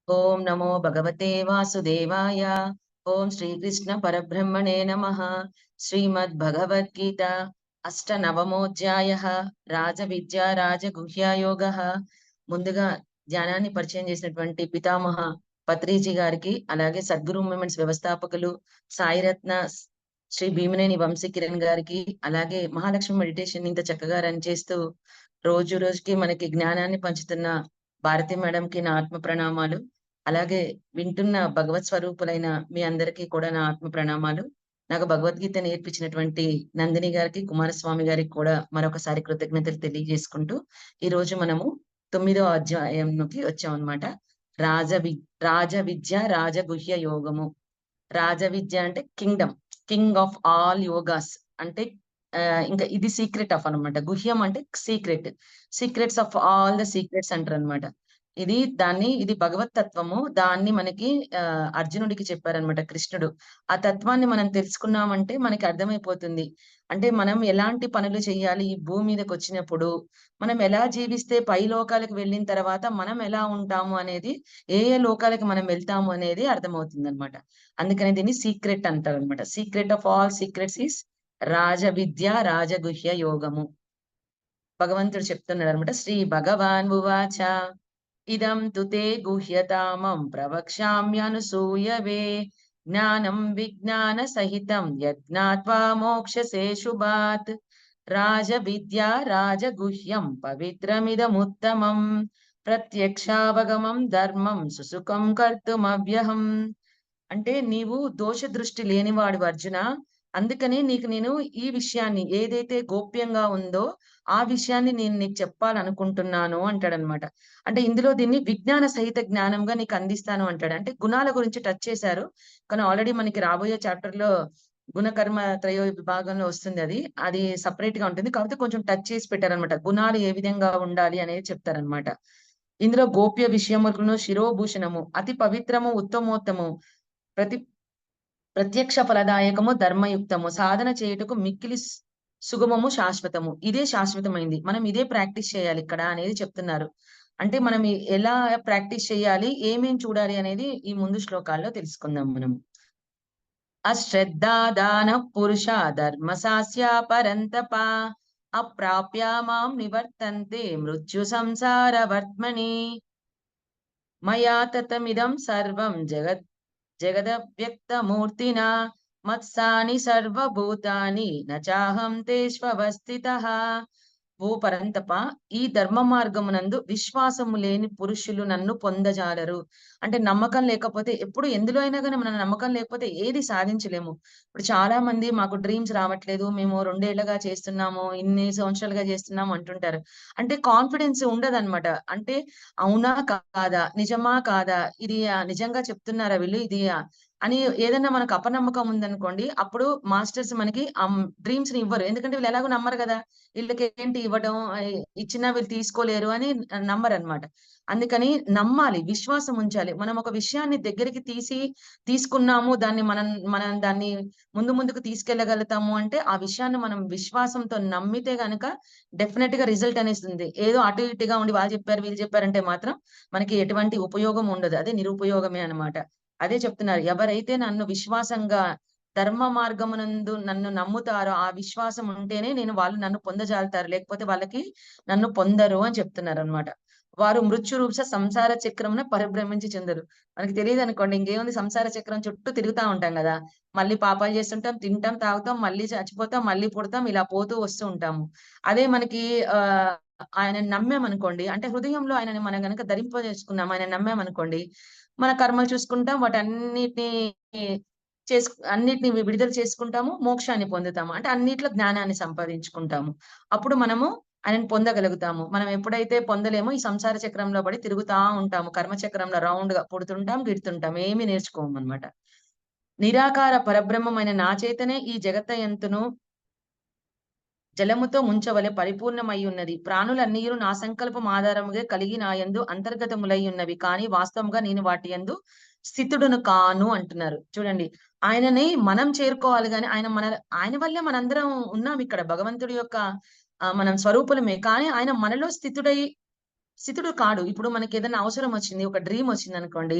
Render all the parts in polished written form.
ఓం నమో భగవతే వాసుదేవాయ. ఓం శ్రీకృష్ణ పరబ్రహ్మణే నమః. శ్రీమద్భగవద్గీత అష్టనవమోధ్యాయః. రాజవిద్యా రాజగుహ్యయోగః. ముందుగా ధ్యానాన్ని పరిచయం చేసినటువంటి పితామహ పత్రిజీ గారికి, అలాగే సద్గురు మూవ్మెంట్స్ వ్యవస్థాపకులు సాయిరత్న శ్రీ భీమినేని వంశీ కిరణ్ గారికి, అలాగే మహాలక్ష్మి మెడిటేషన్ ఇంత చక్కగా రన్ చేస్తూ రోజు రోజుకి మనకి జ్ఞానాన్ని పంచుతున్న భారతి మేడం కి నా ఆత్మ ప్రణామాలు. అలాగే వింటున్న భగవత్ స్వరూపులైన మీ అందరికీ కూడా నా ఆత్మ ప్రణామాలు. నాకు భగవద్గీత నేర్పించినటువంటి నందిని గారికి, కుమారస్వామి గారికి కూడా మరొకసారి కృతజ్ఞతలు తెలియజేసుకుంటూ ఈ రోజు మనము 9వ అధ్యాయంలోకి వచ్చాం అనమాట. రాజ వి రాజ విద్య రాజగుహ్య యోగము. రాజ విద్య అంటే Kingdom, king of all yogas అంటే ఇంకా ఇది సీక్రెట్ ఆఫ్ అనమాట. గుహ్యం అంటే secret, secrets of all the secrets అంటారు అనమాట. ఇది భగవత్ తత్వము. దాన్ని మనకి అర్జునుడికి చెప్పారనమాట కృష్ణుడు. ఆ తత్వాన్ని మనం తెలుసుకున్నామంటే మనకి అర్థమైపోతుంది. అంటే మనం ఎలాంటి పనులు చేయాలి ఈ భూమి మీదకి వచ్చినప్పుడు, మనం ఎలా జీవిస్తే పై లోకాలకు వెళ్ళిన తర్వాత మనం ఎలా ఉంటాము అనేది, ఏ ఏ లోకాలకు మనం వెళ్తాము అనేది అర్థమవుతుంది అనమాట. అందుకని దీన్ని సీక్రెట్ అంటారనమాట. Secret of all secrets is రాజ విద్య రాజగుహ్య యోగము. భగవంతుడు చెప్తున్నాడు అనమాట. శ్రీ భగవాన్ ఉవాచ ఇదం తు తే గుహ్యతామం ప్రవక్ష్యామ్యనుసూయవే జ్ఞానం విజ్ఞాన సహితం యజ్ఞాత్వా మోక్షసే శుభాత్. రాజ విద్యా రాజగుహ్యం పవిత్రమిదముత్తమం ప్రత్యక్షావగమం ధర్మం సుసుఖం కర్తుమవ్యహం. అంటే నీవు దోష దృష్టి లేనివాడు అర్జున. అందుకని నీకు నేను ఈ విషయాన్ని ఏదైతే గోప్యంగా ఉందో ఆ విషయాన్ని నేను నీకు చెప్పాలనుకుంటున్నాను అంటాడనమాట. అంటే ఇందులో దీన్ని విజ్ఞాన సహిత జ్ఞానంగా నీకు అందిస్తాను అంటాడు. అంటే గుణాల గురించి టచ్ చేశారు. కానీ ఆల్రెడీ మనకి రాబోయే చాప్టర్ లో గుణకర్మ త్రయో విభాగంలో వస్తుంది అది. అది సెపరేట్ గా ఉంటుంది. కాకపోతే కొంచెం టచ్ చేసి పెట్టారనమాట. గుణాలు ఏ విధంగా ఉండాలి అనేది చెప్తారనమాట. ఇందులో గోప్య విషయములను శిరోభూషణము అతి పవిత్రము ఉత్తమోత్తము ప్రతి ప్రత్యక్ష ఫలదాయకము ధర్మయుక్తము సాధన చేయుటకు మిక్కిలి సుగమము శాశ్వతము. ఇదే శాశ్వతమైంది. మనం ఇదే ప్రాక్టీస్ చేయాలి ఇక్కడ అనేది చెప్తున్నారు. అంటే మనం ఎలా ప్రాక్టీస్ చేయాలి, ఏమేం చూడాలి అనేది ఈ ముందు శ్లోకాల్లో తెలుసుకుందాం మనం. అశ్రద్ధాదాన పురుష ధర్మశాస్య పరంతప అప్రాప్య మాం నివర్తంతే మృత్యు సంసార వర్త్మని మయా తతమిదం సర్వం జగదవ్యక్తమూర్తినా మత్సాని సర్వభూతాని నచాహం తేష్వస్థితః. ఓ పరంతప, ఈ ధర్మ మార్గమునందు విశ్వాసము లేని పురుషులు నన్ను పొందజాలరు. అంటే నమ్మకం లేకపోతే, ఎప్పుడు ఎందులో అయినా కానీ మన నమ్మకం లేకపోతే ఏది సాధించలేము. ఇప్పుడు చాలా మంది మాకు డ్రీమ్స్ రావట్లేదు, మేము 2 ఏళ్లుగా చేస్తున్నాము, ఇన్ని సంవత్సరాలుగా చేస్తున్నాము అంటుంటారు. అంటే కాన్ఫిడెన్స్ ఉండదన్నమాట. అంటే అవునా కాదా, నిజమా కాదా, ఇది నిజంగా చెప్తున్నారా వీళ్ళు, ఇది అని ఏదన్నా మనకు అపనమ్మకం ఉందనుకోండి, అప్పుడు మాస్టర్స్ మనకి డ్రీమ్స్ ని ఇవ్వరు. ఎందుకంటే వీళ్ళు ఎలాగో నమ్మరు కదా. వీళ్ళకేంటి ఇవ్వడం, ఇచ్చినా వీళ్ళు తీసుకోలేరు అని నమ్మరనమాట. అందుకని నమ్మాలి, విశ్వాసం ఉంచాలి. మనం ఒక విషయాన్ని దగ్గరికి తీసుకున్నాము, దాన్ని మనం దాన్ని ముందుకు తీసుకెళ్ళగలుగుతాము అంటే, ఆ విషయాన్ని మనం విశ్వాసంతో నమ్మితే గనక డెఫినెట్ గా రిజల్ట్ అనేసి ఉంది. ఏదో అటు ఇటుగా ఉండి వాళ్ళు చెప్పారు, వీళ్ళు చెప్పారంటే మాత్రం మనకి ఎటువంటి ఉపయోగం ఉండదు. అదే నిరుపయోగమే అన్నమాట. అదే చెప్తున్నారు. ఎవరైతే నన్ను విశ్వాసంగా ధర్మ మార్గమునందు నన్ను నమ్ముతారో, ఆ విశ్వాసం ఉంటేనే వాళ్ళు నన్ను పొందజాలుతారు. లేకపోతే వాళ్ళకి నన్ను పొందరు అని చెప్తున్నారనమాట. వారు మృత్యు రూప సంసార చక్రమున పరిభ్రమించి చెందరు. మనకి తెలియదనుకోండి, ఇంకేముంది, సంసార చక్రం చుట్టూ తిరుగుతా ఉంటాం గదా. మళ్ళీ పాపాలు చేస్తుంటాం, తింటాం, తాగుతాం, మళ్ళీ చచ్చిపోతాం, మళ్ళీ పుడతాం, ఇలా పోతూ వస్తూ ఉంటాము. అదే మనకి ఆహ్, ఆయనని నమ్మామనుకోండి, అంటే హృదయంలో ఆయనని మనం గనక ధరింపజేసుకున్నాం, ఆయనని నమ్మామనుకోండి, మన కర్మలు చూసుకుంటాం, వాటన్నిటిని అన్నిటిని విడుదల చేసుకుంటాము, మోక్షాన్ని పొందుతాము. అంటే అన్నిట్లో జ్ఞానాన్ని సంపాదించుకుంటాము. అప్పుడు మనము ఆయనను పొందగలుగుతాము. మనం ఎప్పుడైతే పొందలేమో ఈ సంసార చక్రంలో పడి తిరుగుతా ఉంటాము. కర్మ చక్రంలో రౌండ్‌గా పుడుతుంటాం, గిడుతుంటాం. ఏమి నేర్చుకోమనమాట. నిరాకార పరబ్రహ్మమైన నా చేతనే ఈ జగత్తయంతును జలముతో ముంచవలె పరిపూర్ణమయ్యున్నది. ప్రాణులన్నీయును నా సంకల్పం ఆధారముగా కలిగి నాయందు అంతర్గతములయ్యున్నవి. కానీ వాస్తవంగా నేను వాటి యందు స్థితుడును కాను అంటున్నారు. చూడండి. ఆయనని మనం చేరుకోవాలి గాని, ఆయన వల్లే మనందరం ఉన్నాం ఇక్కడ. భగవంతుడి యొక్క మనం స్వరూపులమే. కానీ ఆయన మనలో స్థితుడై స్థితుడు కాడు. ఇప్పుడు మనకేదైనా అవసరం వచ్చింది. ఒక డ్రీమ్ వచ్చిందనుకోండి.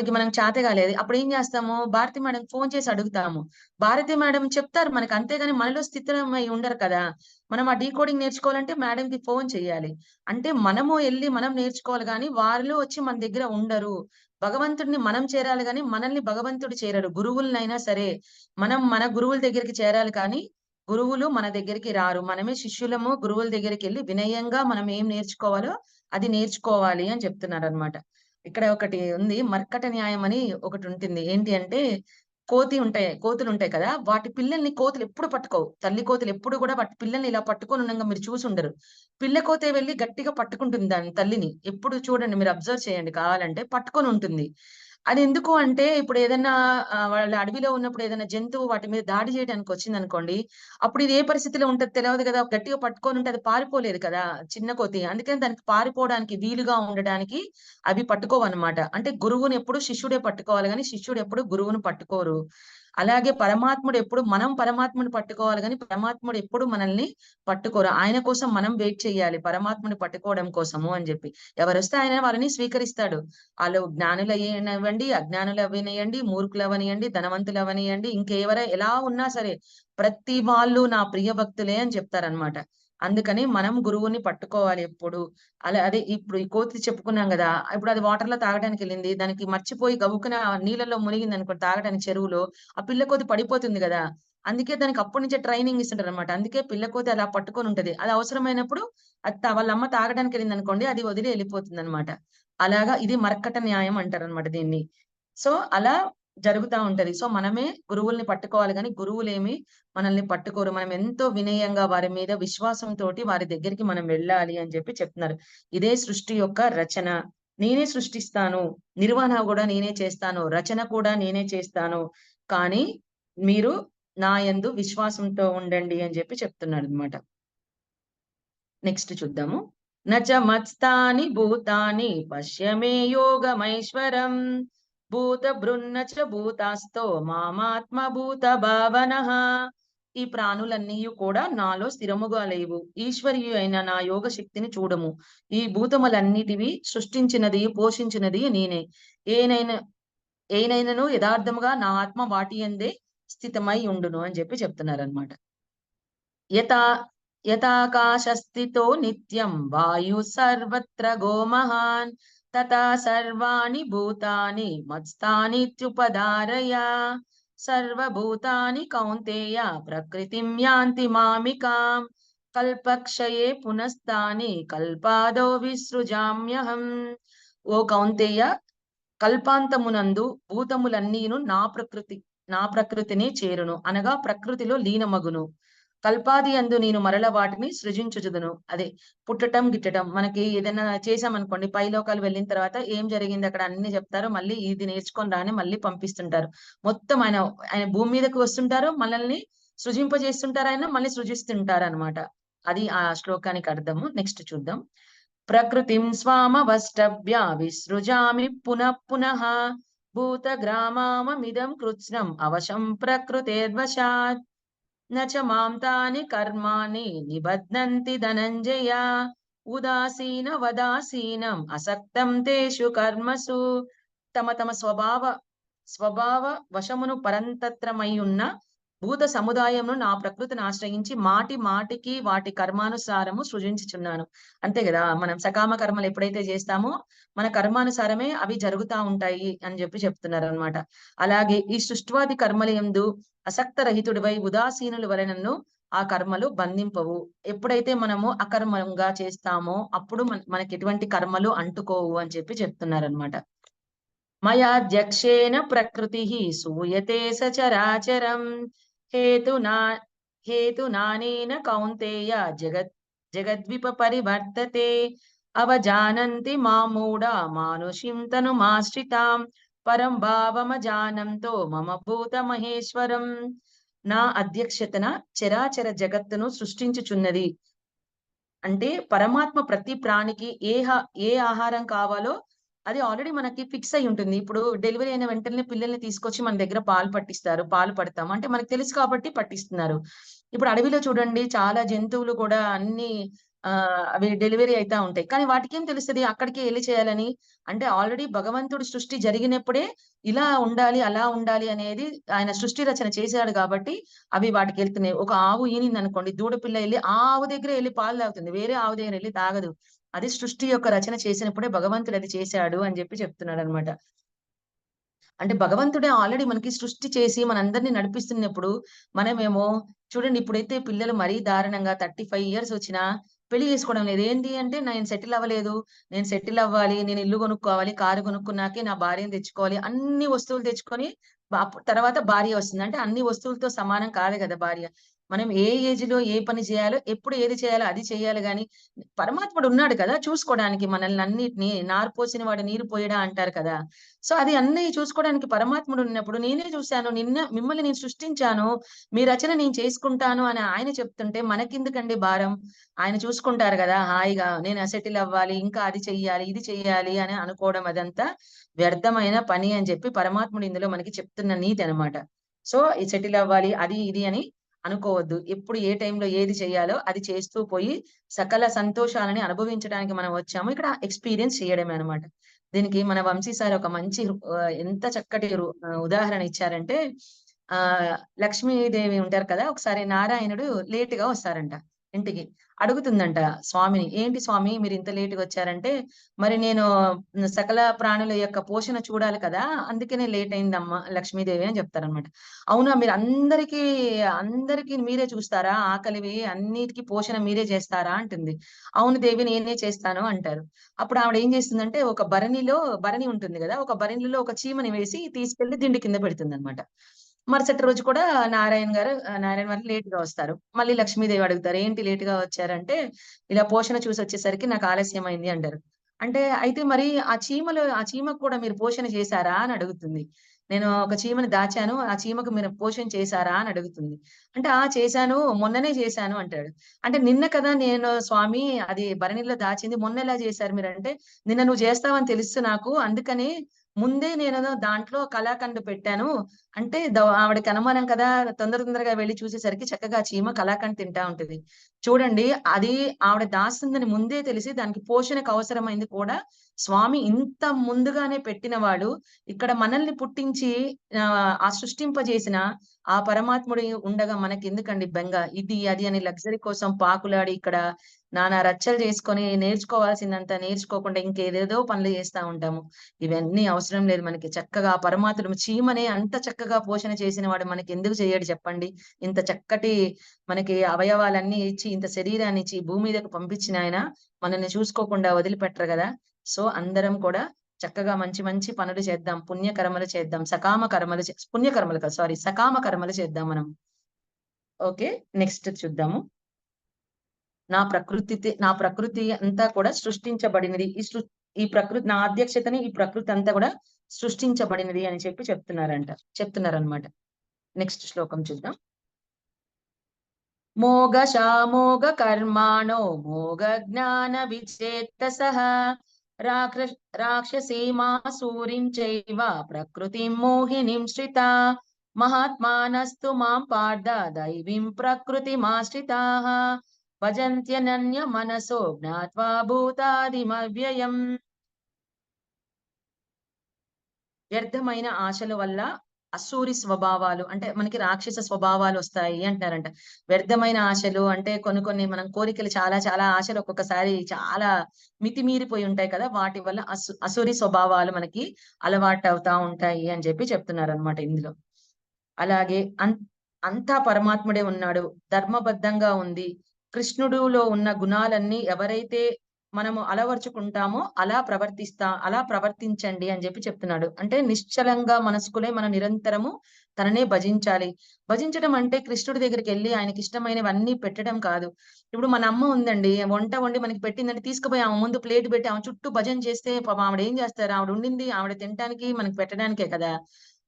మనం చేత కాలేదు. అప్పుడేం జేస్తాము? భారతి మేడంకి ఫోను చేసి అడుగుతాము. భారతి మేడం చెప్తారు మనకు. అంతేగాని మనలో స్థితమై ఉండరు కదా! మనం ఆ డీకోడింగ్ నేర్చుకోవాలంటే మేడంకి ఫోను చేయాలి. అంటే మనము ఎళ్లి మనం నేర్చుకోవాలి గానీ, వాళ్ళు వచ్చి మన దగ్గర ఉండరు. భగవంతుడిని మనం చేరాలి గానీ, మనల్ని భగవంతుడు చేరరు. గురువులనైనా సరే, మనం మన గురువుల దగ్గరికి చేరాలి కానీ, గురువులు మన దగ్గరికి రారు. మనమే శిష్యులము గురువుల దగ్గరికెళ్లి వినయంగా మనం ఏం నేర్చుకోవాలో అది నేర్చుకోవాలి అని చెప్తున్నారనమాట. ఇక్కడ ఒకటి ఉంది. మర్కట న్యాయం అని ఒకటుంటుంది. ఏంటి అంటే కోతులుంటాయి కదా! వాటి పిల్లల్ని కోతులెప్పుడు పట్టుకోవు. తల్లి కోతులెప్పుడు గూడా వాటి పిల్లల్ని ఇలా పట్టుకొని ఉండంగా మీరు చూసుండరు. పిల్ల కోతే వెళ్లి గట్టిగా పట్టుకుంటుంది దాని తల్లిని. ఎప్పుడు చూడండి మీరు అబ్జర్వ్ చేయండి కావాలంటే పట్టుకొనుంటుంది. అదెందుకు అంటే ఇప్పుడేదన్నా వాళ్ళ అడవిలో ఉన్నప్పుడు ఏదైనా జంతువు వాటి మీద దాడి చేయడానికొచ్చిందనుకోండి, అప్పుడు ఇది ఏ పరిస్థితిలో ఉంటదో తెలవదు గదా! గట్టిగా పట్టుకొనుంటే అది పారిపోలేదు కదా! చిన్న కోతి. అందుకని దానికి పారిపోవడానికి వీలుగా ఉండడానికి అవి పట్టుకోవన్నమాట. అంటే గురువునెప్పుడు శిష్యుడే పట్టుకోవాలి గానీ, శిష్యుడెప్పుడు గురువుని పట్టుకోరు. అలాగే మనం పరమాత్ముడిని పట్టుకోవాలి గానీ, పరమాత్ముడు ఎప్పుడు మనల్ని పట్టుకోరు. ఆయన కోసం మనం వెయిట్ చేయాలి. పరమాత్ముడిని పట్టుకోవడం కోసము అని జెప్పి. ఎవరొస్తే ఆయన వాళ్ళని స్వీకరిస్తాడు. ఆళ్ళు జ్ఞానులయ్యనివ్వండి, అజ్ఞానులవ్వనియ్యండి, మూర్ఖులవ్వనియ్యండి, ధనవంతులవ్వనియ్యండి, ఎలా ఉన్నా సరే, ప్రతి వాళ్ళు నా ప్రియ భక్తులే అని చెప్తారనమాట. అందుకని మనం గురువుని పట్టుకోవాలి ఎప్పుడు. అదే ఇప్పుడు ఈ కోతి చెప్పుకున్నాం గదా! ఇప్పుడు అది వాటర్‌లో తాగడానికెళ్ళింది. దానికి మర్చిపోయి గబుక్కున నీళ్ళలో మునిగిందనుకో తాగడానికి చెరువులో, ఆ పిల్ల కోతి పడిపోతుంది గదా! అందుకే దానికి అప్పటి నుంచే ట్రైనింగ్ ఇస్తుంటారనమాట. అందుకే పిల్ల కోతి అలా పట్టుకొనుంటది. అది అవసరమైనప్పుడు వాళ్ళ అమ్మ తాగడానికెళ్ళిందనుకోండి, అది వదిలి ఎళ్ళిపోతుందనమాట. అలాగా ఇది మర్కట న్యాయం అంటారనమాట దీన్ని. సో, అలా జరుగుతా ఉంటది. సో, మనమే గురువుల్ని పట్టుకోవాలి గానీ, గురువులేమి మనల్ని పట్టుకోరు. మనం ఎంతో వినయంగా వారి మీద విశ్వాసంతోటి వారి దగ్గరికి మనం వెళ్ళాలి అని చెప్పి చెప్తున్నారు. ఇదే సృష్టి యొక్క రచన. నేనే సృష్టిస్తాను. నిర్వహణ గూడా నేనే చేస్తాను. రచన కూడా నేనే చేస్తాను. కానీ మీరు నా యందు విశ్వాసంతో ఉండండి అని జెప్పి చెప్తున్నాడనమాట. నెక్స్ట్ చూద్దాము. నచ మత్స్థాని భూతాని పశ్య మే యోగమైశ్వరం. భూతభృన్న చ భూతాస్తో మామాత్మ భూత భావనః. ఈ ప్రాణులన్నీయు కూడా నాలో స్థిరముగా లేవు. ఈశ్వరియు అయిన నా యోగ శక్తిని చూడము. ఈ భూతములన్నిటివి సృష్టించినది, పోషించినది నేనే. ఏనైన ఏనైనను యథార్థముగా నా ఆత్మ వాటి యందే స్థితమై ఉండును అని జెప్పి చెప్తున్నారనమాట. యథా యథాకాశస్థితో నిత్యం వాయు సర్వత్ర గోమహాన్ తథా సర్వాణి భూతాని మత్స్థానిత్యుపధారయ. సర్వభూతాని కౌంతేయ ప్రకృతిం యాంతి మామికాం. కల్పక్షయే పునస్తాని కల్పాదో విసృజామ్యహం. ఓ కౌంతేయ, కల్పాంతమునందు భూతములన్నీను నా ప్రకృతినే చేరును. అనగా ప్రకృతిలో లీనమగును. కల్పాది యందు నేను మరల వాటిని సృజించుచుదును. అదే పుట్టటం, గిట్టటం. మనకి ఏదైనా చేశామనుకోండి, పైలోకాలు వెళ్ళిన తర్వాత ఏం జరిగింది అక్కడ అన్నీ చెప్తారు. మళ్ళీ ఇది నేర్చుకొని రా అని మళ్ళీ పంపిస్తుంటారు. మొత్తం ఆయన ఆయన భూమి మీదకి వస్తుంటారు. మనల్ని సృజింపజేస్తుంటారాయన. మళ్ళీ సృజిస్తుంటారనమాట. అది ఆ శ్లోకానికి అర్థము. నెక్స్ట్ చూద్దాం. ప్రకృతిం స్వామవష్టభ్య విసృజామి పునః పునః. భూతగ్రామమిదం కృత్స్నం అవశం ప్రకృతేర్వశాత్. న చ మాం తాని కర్మాణి నిబధ్నంతి ధనంజయ. ఉదాసీనం అసక్తం తేషు కర్మసు. తమ తమ స్వభావ వశమును పరంతత్రమయ్యున్న భూత సముదాయమును నా ప్రకృతిని ఆశ్రయించి మాటి మాటికి వాటి కర్మానుసారము సృజించుచున్నాను. అంతే గదా! మనం సకామ కర్మలు ఎప్పుడైతే జేస్తామో, మన కర్మానుసారమే అవి జరుగుతా ఉంటాయి అని జెప్పి చెప్తున్నారనమాట. అలాగే ఈ సృష్ట్వాది కర్మలయందు అసక్త రహితుడివై ఉదాసీనుల వలె ఆ కర్మలు బంధింపవు. ఎప్పుడైతే మనము అకర్మంగా చేస్తామో, అప్పుడు మనకెటువంటి కర్మలు అంటుకోవు అని చెప్పి చెప్తున్నారనమాట. మయాధ్యక్షేణ ప్రకృతిః సూయతే సచరాచరం. హేతునా హేతునానేన కౌంతేయ జగద్విప పరివర్తతే. అవజానంతి మాం మూఢా మానుషీం తనుమాశ్రితాం. పరం భావమజానంతో మమ భూత మహేశ్వరం. నా అధ్యక్షతన చరాచర జగత్తును సృష్టించుచున్నది. అంటే పరమాత్మ ప్రతి ప్రాణికి ఏ ఆహారం కావాలో అది ఆల్రెడీ మనకి ఫిక్స్ అయ్యి ఉంటుంది. ఇప్పుడు డెలివరీ అయిన వెంటనే పిల్లల్ని తీసుకొచ్చి మన దగ్గర పాలు పట్టిస్తారు. పాలు పడతాం. అంటే మనకు తెలుసు కాబట్టి పట్టిస్తున్నారు. ఇప్పుడు అడవిలో చూడండి చాలా జంతువులు కూడా అన్ని అవి డెలివరీ అయితా ఉంటాయి. కానీ వాటికేం తెలుస్తది అక్కడికే ఎళ్లి చేయాలని. అంటే ఆల్రెడీ భగవంతుడు సృష్టి జరిగినప్పుడే ఇలా ఉండాలి, అలా ఉండాలి అనేది ఆయన సృష్టి రచన చేశాడు గాబట్టి అవి వాటికెళ్తున్నాయి. ఒక ఆవు ఈనిందనుకోండి, దూడ పిల్ల ఎళ్లి ఆ ఆవు దగ్గరే ఎళ్లి పాలు తాగుతుంది. వేరే ఆవు దగ్గర ఎళ్లి తాగదు. అది సృష్టి యొక్క రచన చేసినప్పుడే భగవంతుడు అది చేశాడు అని జెప్పి చెప్తున్నాడనమాట. అంటే భగవంతుడే ఆల్రెడీ మనకి సృష్టి చేసి మనందరిని నడిపిస్తున్నప్పుడు, మనమేమో చూడండి ఇప్పుడైతే పిల్లలు మరీ దారుణంగా 35 ఇయర్స్ వచ్చినా పెళ్లి చేసుకోవడం లేదు. ఏంటి అంటే నేను సెటిల్ అవ్వలేదు. నేను సెటిల్ అవ్వాలి. నేను ఇల్లు కొనుక్కోవాలి. కారు కొనుక్కున్నాకే నా భార్యని తెచ్చుకోవాలి. అన్ని వస్తువులు తెచ్చుకొని తర్వాత భార్య వస్తుంది. అంటే అన్ని వస్తువులతో సమానం కాదు గదా భార్య. మనం ఏ ఏజ్‌లో ఏ పని చేయాలో, ఎప్పుడు ఏది చేయాలో అది చేయాలి గాని, పరమాత్ముడు ఉన్నాడు కదా! చూసుకోవడానికి మనల్ని అన్నిటిని. "నారు పోసిన వాడు నీరు పోయడా" అంటారు కదా! సో, అది అన్నీ చూసుకోవడానికి పరమాత్ముడున్నప్పుడు నేనే చూసాను. మిమ్మల్ని నేను సృష్టించాను. మీ రచన నేను చేసుకుంటాను అని ఆయన చెప్తుంటే మనకెందుకండి భారం? ఆయన చూసుకుంటారు గదా! హాయిగా నేను సెటిల్ అవ్వాలి, ఇంకా అది చెయ్యాలి, ఇది చెయ్యాలి అని అనుకోవడం అదంతా వ్యర్థమైన పని అని చెప్పి పరమాత్ముడు ఇందులో మనకి చెప్తున్న నీతనమాట. సో, ఈ సెటిల్ అవ్వాలి అది ఇది అని అనుకోవద్దు. ఎప్పుడు ఏ టైంలో ఏది చేయాలో అది చేస్తూ పోయి సకల సంతోషాలని అనుభవించడానికి మనం వచ్చాము. ఇక్కడ ఎక్స్‌పీరియన్స్ చేయడమే అన్నమాట. దీనికి మన వంశీ సార్ ఒక మంచి ఎంత చక్కటి ఉదాహరణ ఇచ్చారంటే లక్ష్మీదేవి ఉంటారు కదా! ఒకసారి నారాయణుడు లేట్‌గా వస్తారంట ఇంటికి. అడుగుతుందంట స్వామిని, "ఏంటి స్వామి మీరింత లేట్‌గా వచ్చారంటే," "మరి నేను సకల ప్రాణుల యొక్క పోషణ చూడాలి కదా! అందుకనే లేట్ అయిందమ్మా లక్ష్మీదేవి" అని చెప్తారనమాట. "అవునా అందరికి మీరే చూస్తారా? ఆకలివి అన్నిటికి పోషణ మీరే చేస్తారా?" అంటుంది. "అవును దేవి నేనే చేస్తాను" అంటారు. అప్పుడు ఆవిడ ఏం చేస్తుందంటే ఒక భరణి ఉంటుంది గదా! ఒక భరణిలో ఒక చీమని వేసి తీసుకెళ్ళి దిండు కింద పెడుతుందనమాట. మరుసటి రోజు కూడా నారాయణ వారు లేట్‌గా వస్తారు. మళ్ళీ లక్ష్మీదేవి అడుగుతారు. "ఏంటి లేట్‌గా వచ్చారంటే," "ఇలా పోషణ చూసొచ్చేసరికి నాకు ఆలస్యమైంది" అంటారు. అంటే అయితే మరి ఆ చీమకు కూడా మీరు పోషణ చేశారా అని అడుగుతుంది. నేను ఒక చీమని దాచాను. ఆ చీమకు మీరు పోషణ చేశారా అని అడుగుతుంది. అంటే "ఆ! చేశాను. మొన్ననే చేశాను" అంటాడు. అంటే "నిన్న కదా నేను స్వామి అది భరణిలో దాచింది. మొన్నెలా చేశారు మీరంటే," "నిన్న నువ్వు చేస్తావని తెలుసు నాకు. అందుకని ముందే నేను దాంట్లో కలాకండ్ పెట్టాను. అంటే ఆవిడకి అనుమానం కదా! తొందరగా వెళ్లి చూసేసరికి చక్కగా ఆ చీమ కలాకండ్ తింటా ఉంటది. చూడండి అది ఆవిడ దాస్తుందని ముందే తెలిసి దానికి పోషణకు అవసరమైంది కూడా స్వామి ఇంత ముందుగానే పెట్టినవాడు, ఇక్కడ మనల్ని పుట్టించి ఆ సృష్టింపజేసిన ఆ పరమాత్ముడు ఉండగా మనకెందుకండి బెంగ? ఇది, అది అని లగ్జరీ కోసం పాకులాడి ఇక్కడ నానా రచ్చలు చేసుకొని నేర్చుకోవాల్సిందంతా నేర్చుకోకుండా ఇంకేదేదో పనులు చేస్తా ఉంటాము. ఇవన్నీ అవసరం లేదు మనకి. చక్కగా ఆ పరమాత్ముడు చీమనే అంత చక్కగా పోషణ చేసిన వాడు మనకెందుకు చెయ్యడు చెప్పండి? ఇంత చక్కటి మనకి అవయవాలన్నీ ఇచ్చి, ఇంత శరీరాన్నిచ్చి భూమి మీదకి పంపించిన ఆయన మనల్ని చూసుకోకుండా వదిలిపెట్టరు గదా! సో, అందరం కూడా చక్కగా మంచి మంచి పనులు చేద్దాం. పుణ్యకర్మలు చేద్దాం. పుణ్యకర్మలు కాదు సారీ సకామ కర్మలు చేద్దాం మనం. ఓకే. నెక్స్ట్ చూద్దాము. నా ప్రకృతి అంతా కూడా సృష్టించబడినది. ఈ ప్రకృతి నా అధ్యక్షతని ఈ ప్రకృతి అంతా కూడా సృష్టించబడినది అని చెప్పి చెప్తున్నారనమాట. నెక్స్ట్ శ్లోకం చూద్దాం. మోఘ కర్మాణో మోఘ జ్ఞాన విచేత్తసః రాక్ష రాక్షసీమాసూరిం చైవ ప్రకృతిం మోహినీం శ్రితా మహాత్మానస్తు మాం పార్థ దైవీం ప్రకృతిమాశ్రితాః భజంత్యనన్య మనసో జ్ఞాత్వా భూతాదిమవ్యయం. వ్యర్థమైన ఆశల వల్ల అసూరి స్వభావాలు అంటే మనకి రాక్షస స్వభావాలొస్తాయి అంటారంట. వ్యర్థమైన ఆశలు అంటే కొన్ని కొన్ని మనం కోరికలు చాలా చాలా ఆశలు ఒక్కొక్కసారి చాలా మితిమీరిపోయి ఉంటాయి కదా! వాటి వల్ల అసూరి స్వభావాలు మనకి అలవాటవుతా ఉంటాయి అని చెప్పి చెప్తున్నారనమాట ఇందులో. అలాగే అంతా పరమాత్ముడే ఉన్నాడు. ధర్మబద్ధంగా ఉంది. కృష్ణుడులో ఉన్న గుణాలన్నీ ఎవరైతే మనము అలవరుచుకుంటామో అలా ప్రవర్తించండి అని జెప్పి చెప్తున్నాడు. అంటే నిశ్చలంగా మనస్కులే మనం నిరంతరము తననే భజించాలి. భజించడం అంటే కృష్ణుడి దగ్గరికెళ్లి ఆయనకిష్టమైనవన్నీ పెట్టడం కాదు. ఇప్పుడు మన అమ్మ ఉందండి. వంట వండి మనకి పెట్టిందంటే తీసుకుపోయి ఆమె ముందు ప్లేట్ పెట్టి ఆమె చుట్టూ భజన చేస్తే పాపం ఆవిడేం జేస్తారు? ఆవిడ వండింది ఆవిడ తినటానికి మనకి పెట్టడానికే కదా!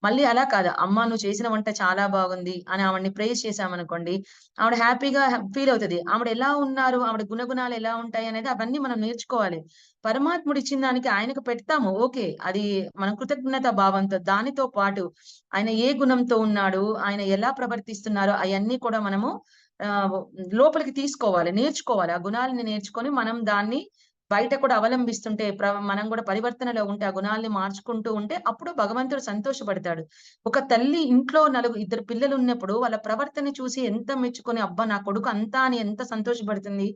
మళ్ళీ అలా కాదు. "అమ్మ నువ్వు చేసిన వంట చాలా బాగుంది" అని ఆవిడని ప్రైజ్ చేశామనుకోండి, ఆవిడ హ్యాపీగా ఫీల్ అవుతది. ఆవిడ ఎలా ఉన్నారు, ఆవిడ గుణగుణాలు ఎలా ఉంటాయి అనేది అవన్నీ మనం నేర్చుకోవాలి. పరమాత్ముడు ఇచ్చిన దానికి ఆయనకు పెడతాము. ఓకే. అది మనం కృతజ్ఞతా భావంతో దానితో పాటు ఆయన ఏ గుణంతో ఉన్నాడు, ఆయన ఎలా ప్రవర్తిస్తున్నారో అయన్నీ కూడా మనము లోపలికి తీసుకోవాలి. నేర్చుకోవాలి. ఆ గుణాలని నేర్చుకొని మనం దాన్ని బయట కూడా అవలంబిస్తుంటే మనం కూడా పరివర్తనలో ఉంటే, ఆ గుణాల్ని మార్చుకుంటూ ఉంటే అప్పుడు భగవంతుడు సంతోషపడతాడు. ఒక తల్లి ఇంట్లో ఇద్దరు పిల్లలున్నప్పుడు వాళ్ళ ప్రవర్తన చూసి ఎంత మెచ్చుకొని, అబ్బా! నా కొడుకు అంతా అని ఎంత సంతోషపడుతుంది.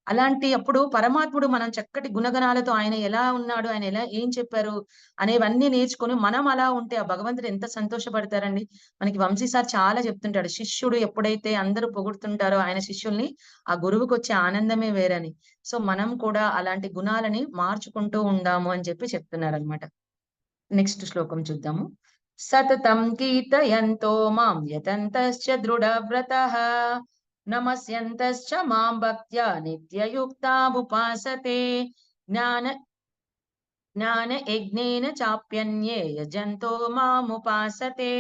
అలాంటి అప్పుడు పరమాత్ముడు మనం చక్కటి గుణగణాలతో ఆయన ఎలా ఉన్నాడు, ఆయన ఏం చెప్పారు అనేవన్నీ నేర్చుకొని మనం అలా ఉంటే ఆ భగవంతుడు ఎంత సంతోషపడతారండి. మనకి వంశీ సార్ చాలా చెప్తుంటాడు. శిష్యుడు ఎప్పుడైతే అందరూ పొగుడుతుంటారో ఆయన శిష్యుల్ని, ఆ గురువుకొచ్చే ఆనందమే వేరని. సో, మనం కూడా అలాంటి గుణాలని మార్చుకుంటూ ఉందాము అని చెప్పి చెప్తున్నారనమాట. నెక్స్ట్ శ్లోకం చూద్దాము. సతతం కీర్తయంతో మాం యతంతశ్చ దృఢవ్రతః నమస్యంతశ్చ మాం భక్త్యా నిత్యయుక్తావుపాసతే జ్ఞాన జ్ఞానయజ్ఞేన చాప్యన్యే యజంతో మాముపాసతే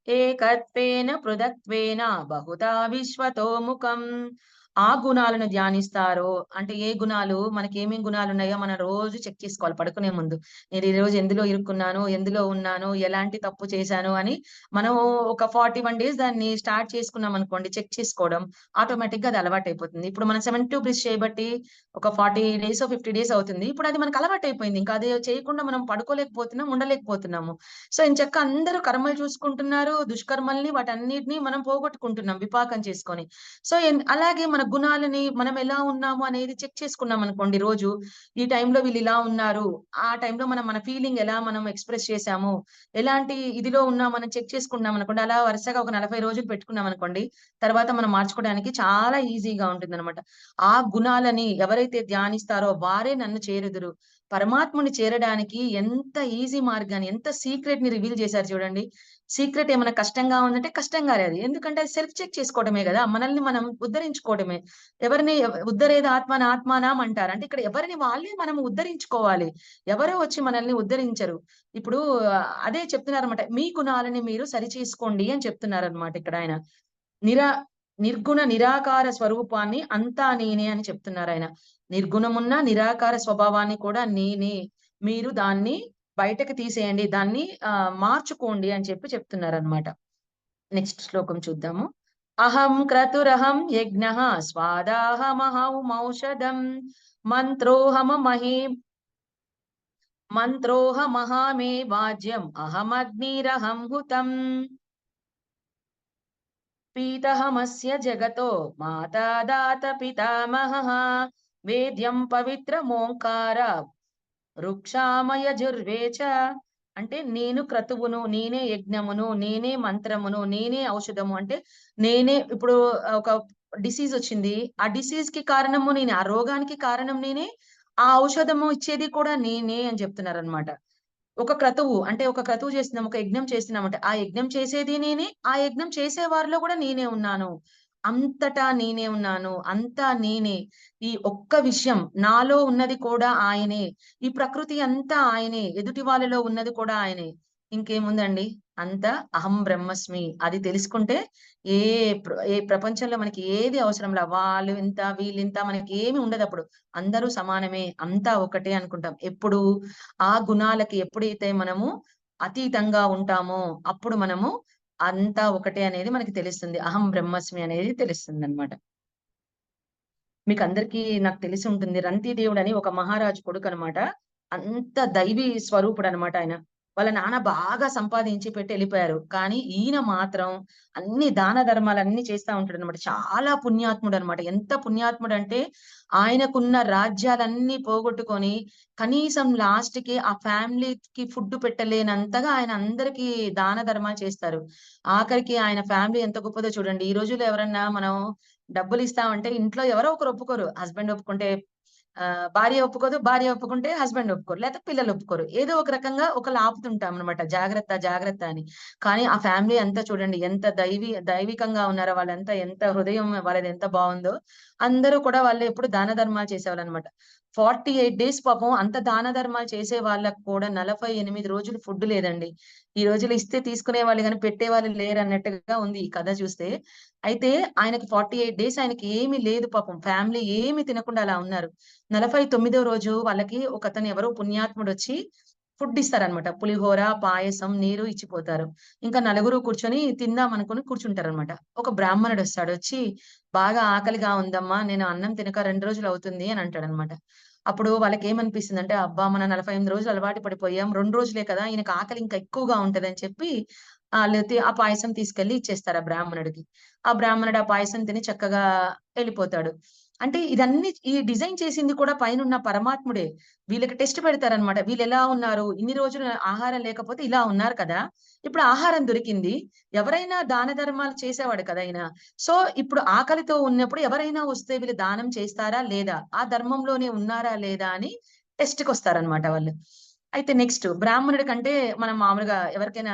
ఏకత్వేన పృథక్త్వేన బహుధా విశ్వతో ముఖం. ఆ గుణాలను ధ్యానిస్తారో అంటే ఏ గుణాలు మనకేమేం గుణాలున్నాయో మనం రోజు చెక్ చేసుకోవాలి పడుకునే ముందు. నేను ఈరోజు ఎందులో ఇరుక్కున్నాను, ఎందులో ఉన్నాను, ఎలాంటి తప్పు చేశాను అని మనం ఒక 41 డేస్ దాన్ని స్టార్ట్ చేసుకున్నామనుకోండి చెక్ చేసుకోవడం. ఆటోమేటిక్‌గా అది అలవాటయిపోతుంది. ఇప్పుడు మనం 72 బ్రీత్స్ చేయబట్టి ఒక 40 డేసో, 50 డేస్ అవుతుంది. ఇప్పుడు అది మనకు అలవాటయిపోయింది. ఇంకా అది చేయకుండా మనం పడుకోలేకపోతున్నాం, ఉండలేకపోతున్నాము. సో, ఎంచక్కా అందరూ కర్మలు చూసుకుంటున్నారు. దుష్కర్మల్ని వాటన్నిటిని మనం పోగొట్టుకుంటున్నాం విపాకం చేసుకొని. సో, అలాగే మన గుణాలని మనం ఎలా ఉన్నాము అనేది చెక్ చేసుకున్నామనుకోండి రోజు. ఈ టైంలో వీళ్ళిలా ఉన్నారు. ఆ టైంలో మన ఫీలింగ్ ఎలా మనం ఎక్స్‌ప్రెస్ చేశాము. ఎలాంటి ఇదిలో ఉన్నామని చెక్ చేసుకున్నామనుకోండి. అలా వరుసగా ఒక 40 రోజులు పెట్టుకున్నామనుకోండి. తర్వాత మనం మార్చుకోవడానికి చాలా ఈజీగా ఉంటుందనమాట. ఆ గుణాలని ఎవరైతే ధ్యానిస్తారో వారే నన్ను చేరుదురు. పరమాత్ముని చేరడానికి ఎంత ఈజీ మార్గాన్ని, ఎంత సీక్రెట్‌ని రివీల్ చేశారు చూడండి. సీక్రెట్ ఏమైనా కష్టంగా ఉందంటే కష్టంగా లేదు. ఎందుకంటే అది సెల్ఫ్ చెక్ చేసుకోవడమే గదా! మనల్ని మనం ఉద్ధరించుకోవడమే. ఎవరిని ఉద్ధరేది ఆత్మానం అంటారు. అంటే ఇక్కడ ఎవరిని వాళ్ళే మనం ఉద్ధరించుకోవాలి. ఎవరో వచ్చి మనల్ని ఉద్ధరించరు. ఇప్పుడు అదే చెప్తున్నారన్నమాట. మీ గుణాలని మీరు సరిచేసుకోండి అని చెప్తున్నారన్నమాట ఇక్కడ ఆయన. నిరా నిర్గుణ నిరాకార స్వరూపాన్ని అంతా నేనే అని చెప్తున్నారాయన. నిర్గుణమున్న నిరాకార స్వభావాన్ని కూడా నేనే. మీరు దాన్ని బయటకి తీసేయండి. దాన్ని మార్చుకోండి అని చెప్పి చెప్తున్నారనమాట. నెక్స్ట్ శ్లోకం చూద్దాము. అహం క్రతురహం యజ్ఞః స్వాదాహమహౌమౌషధం మంత్రోహమమహే మంత్రోహమహమే వాజ్యం అహమగ్నిరహం హుతం. పీతహమస్య జగతో మాతా దాత పితామహః వేద్యం పవిత్రమోంకార వృక్షామయజుర్వేచ. అంటే నేను క్రతువును, నేనే యజ్ఞమును, నేనే మంత్రమును, నేనే ఔషధము. అంటే నేనే ఇప్పుడు ఒక డిసీజ్ వచ్చింది. ఆ డిసీజ్‌కి కారణము నేనే. ఆ రోగానికి కారణం నేనే. ఆ ఔషధము ఇచ్చేది కూడా నేనే అని చెప్తున్నారనమాట. ఒక క్రతువు అంటే ఒక క్రతువు చేస్తున్నాం. ఒక యజ్ఞం చేస్తున్నామంటే, ఆ యజ్ఞం చేసేది నేనే. ఆ యజ్ఞం చేసే వారిలో కూడా నేనే ఉన్నాను. అంతటా నేనే ఉన్నాను. అంతా నేనే. ఈ ఒక్క విషయం నాలో ఉన్నది కూడా ఆయనే. ఈ ప్రకృతి అంతా ఆయనే. ఎదుటి వాళ్ళలో ఉన్నది కూడా ఆయనే. ఇంకేముందండి? అంతా అహం బ్రహ్మస్మి. అది తెలుసుకుంటే ఏ ఏ ప్రపంచంలో మనకి ఏది అవసరంలా. వాళ్ళు ఇంత, వీళ్ళింత మనకేమి ఉండదప్పుడు. అందరూ సమానమే. అంతా ఒకటే అనుకుంటాం. ఎప్పుడు ఆ గుణాలకి ఎప్పుడైతే మనము అతీతంగా ఉంటామో, అప్పుడు మనము అంతా ఒకటే అనేది మనకి తెలుస్తుంది. అహం బ్రహ్మస్మి అనేది తెలుస్తుందనమాట. మీకందరికీ నాకు తెలిసి ఉంటుంది. రంతిదేవుడని ఒక మహారాజు కొడుకనమాట. అంత దైవీ స్వరూపుడనమాట ఆయన. వాళ్ళ నాన్న బాగా సంపాదించి పెట్టి ఎళ్ళిపోయారు. కానీ ఈయన మాత్రం అన్ని దాన ధర్మాలన్నీ చేస్తా ఉంటాడనమాట. చాలా పుణ్యాత్ముడనమాట. ఎంత పుణ్యాత్ముడంటే ఆయనకున్న రాజ్యాలన్నీ పోగొట్టుకొని కనీసం లాస్ట్‌కి ఆ ఫ్యామిలీకి ఫుడ్ పెట్టలేనంతగా ఆయన అందరికీ దాన ధర్మాలు చేస్తారు. ఆఖరికి ఆయన ఫ్యామిలీ ఎంత గొప్పదో చూడండి. ఈ రోజుల్లో ఎవరన్నా మనం డబ్బులిస్తామంటే ఇంట్లో ఎవరో ఒకరు ఒప్పుకోరు. హస్బెండ్ ఒప్పుకుంటే భార్య ఒప్పుకోదు. భార్య ఒప్పుకుంటే హస్బెండ్ ఒప్పుకోరు. లేతే పిల్లలు ఒప్పుకోరు. ఏదో ఒక రకంగా ఒకళ్ళు ఆపుతుంటామనమాట. జాగ్రత్త, జాగ్రత్త అని. కానీ ఆ ఫ్యామిలీ అంతా చూడండి ఎంత దైవికంగా ఉన్నారో వాళ్ళంతా ఎంత హృదయం వాళ్ళది ఎంత బావుందో. అందరూ కూడా వాళ్ళు ఎప్పుడు దాన ధర్మాలు చేసేవాళ్ళనమాట. 48 డేస్ పాపం అంత దాన ధర్మాలు చేసే వాళ్ళకి కూడా 48 రోజులు ఫుడ్ లేదండి. ఈ రోజుల్లో ఇస్తే తీసుకునేవాళ్ళు గాని పెట్టేవాళ్ళు లేరన్నట్టుగా ఉంది ఈ కథ చూస్తే. అయితే ఆయనకి 48 డేస్ ఆయనకి ఏమి లేదు పాపం. ఫ్యామిలీ ఏమి తినకుండా అలా ఉన్నారు. 49వ రోజు వాళ్ళకి ఒకతను ఎవరో పుణ్యాత్ముడొచ్చి ఫుడ్ ఇస్తారనమాట. పులిహోర, పాయసం, నీరు ఇచ్చిపోతారు. ఇంకా నలుగురు కూర్చొని తిందాం అనుకుని కూర్చుంటారనమాట. ఒక బ్రాహ్మణుడు వస్తాడు. వచ్చి బాగా ఆకలిగా ఉందమ్మా, నేను అన్నం తినక 2 రోజులు అవుతుంది అని అంటాడనమాట. అప్పుడు వాళ్ళకేమనిపిస్తుందంటే, అబ్బా! మనం 48 రోజులు అలవాటు పడిపోయాం. 2 రోజులే కదా! ఈయనకి ఆకలి ఇంకా ఎక్కువగా ఉంటదని చెప్పి ఆ పాయసం తీసుకెళ్ళి ఇచ్చేస్తారు ఆ బ్రాహ్మణుడికి. ఆ బ్రాహ్మణుడు ఆ పాయసం తిని చక్కగా ఎళ్ళిపోతాడు. అంటే ఇదన్నీ ఈ డిజైన్ చేసింది కూడా పైనున్న పరమాత్ముడే. వీళ్ళకి టెస్ట్ పెడతారనమాట. వీళ్ళెలా ఉన్నారు? ఇన్ని రోజులు ఆహారం లేకపోతే ఇలా ఉన్నారు కదా! ఇప్పుడు ఆహారం దొరికింది. ఎవరైనా దాన ధర్మాలు చేసేవాడు కదా! ఈయన. సో, ఇప్పుడు ఆకలితో ఉన్నప్పుడు ఎవరైనా వస్తే వీళ్ళు దానం చేస్తారా? లేదా? ఆ ధర్మంలోనే ఉన్నారా? లేదా? అని టెస్ట్‌కొస్తారనమాట వాళ్ళు. అయితే నెక్స్ట్ బ్రాహ్మణుడి కంటే మనం మామూలుగా ఎవరికైనా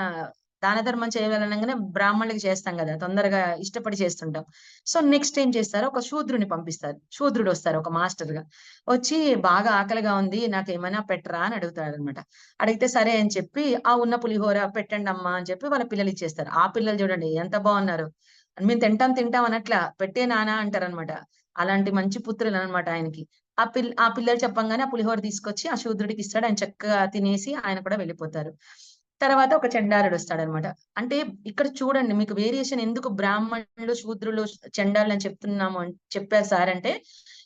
దాన ధర్మం చేయాలనంగానే బ్రాహ్మణులకి చేస్తాం గదా! తొందరగా ఇష్టపడి చేస్తుంటాం. సో, నెక్స్ట్ ఏం చేస్తారు? ఒక శూద్రుడిని పంపిస్తారు. శూద్రుడొస్తారు ఒక మాస్టర్‌గా. వచ్చి బాగా ఆకలిగా ఉంది. నాకేమైనా పెట్టరా అని అడుగుతాడనమాట. అడిగితే సరే అని చెప్పి, ఆ ఉన్న పులిహోర పెట్టండమ్మా అని చెప్పి వాళ్ళ పిల్లలిచ్చేస్తారు. ఆ పిల్లలు చూడండి ఎంత బావున్నారు. మేము తింటాం, తింటాం అనట్లా. పెట్టే నాన్న అంటారనమాట. అలాంటి మంచి పుత్రులనమాట ఆయనకి. ఆ పిల్లలు చెప్పంగానే ఆ పులిహోర తీసుకొచ్చి ఆ శూద్రుడికిస్తాడు. ఆయన చక్కగా తినేసి ఆయన కూడా వెళ్ళిపోతారు. తర్వాత ఒక చెండాలుడొస్తాడనమాట. అంటే ఇక్కడ చూడండి మీకు వేరియేషన్ ఎందుకు బ్రాహ్మణులు, శూద్రులు, చెండాలని చెప్తున్నాము చెప్పారు సార్ అంటే,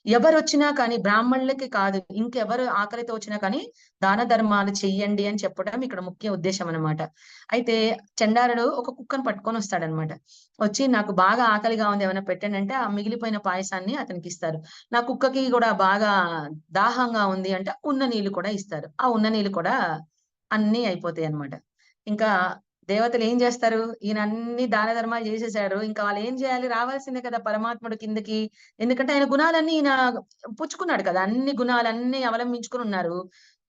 ఎవరొచ్చినా కానీ బ్రాహ్మణులకి కాదు, ఇంకెవరు ఆకలితో వచ్చినా కానీ దాన ధర్మాలు చెయ్యండి అని చెప్పడం ఇక్కడ ముఖ్య ఉద్దేశ్యం అనమాట. అయితే చెండాలుడు ఒక కుక్కను పట్టుకొనొస్తాడనమాట. వచ్చి నాకు బాగా ఆకలిగా ఉంది ఏమైనా పెట్టండంటే, ఆ మిగిలిపోయిన పాయసాన్ని అతనికిస్తారు. నా కుక్కకి గూడా బాగా దాహంగా ఉంది అంటే, ఉన్న నీళ్ళు కూడా ఇస్తారు. ఆ ఉన్న నీళ్ళు కూడా అన్నీ అయిపోతాయన్నమాట. ఇంకా దేవతలేం జేస్తారు? ఈయన అన్ని దాన ధర్మాలు జేసేసాడు. ఇంకా వాళ్ళేం జేయాలి? రావాల్సిందే కదా! పరమాత్ముడు కిందకి. ఎందుకంటే ఆయన గుణాలన్నీ ఈయన పుచ్చుకున్నాడు కదా! అన్ని గుణాలన్నీ అవలంబించుకొనున్నారు.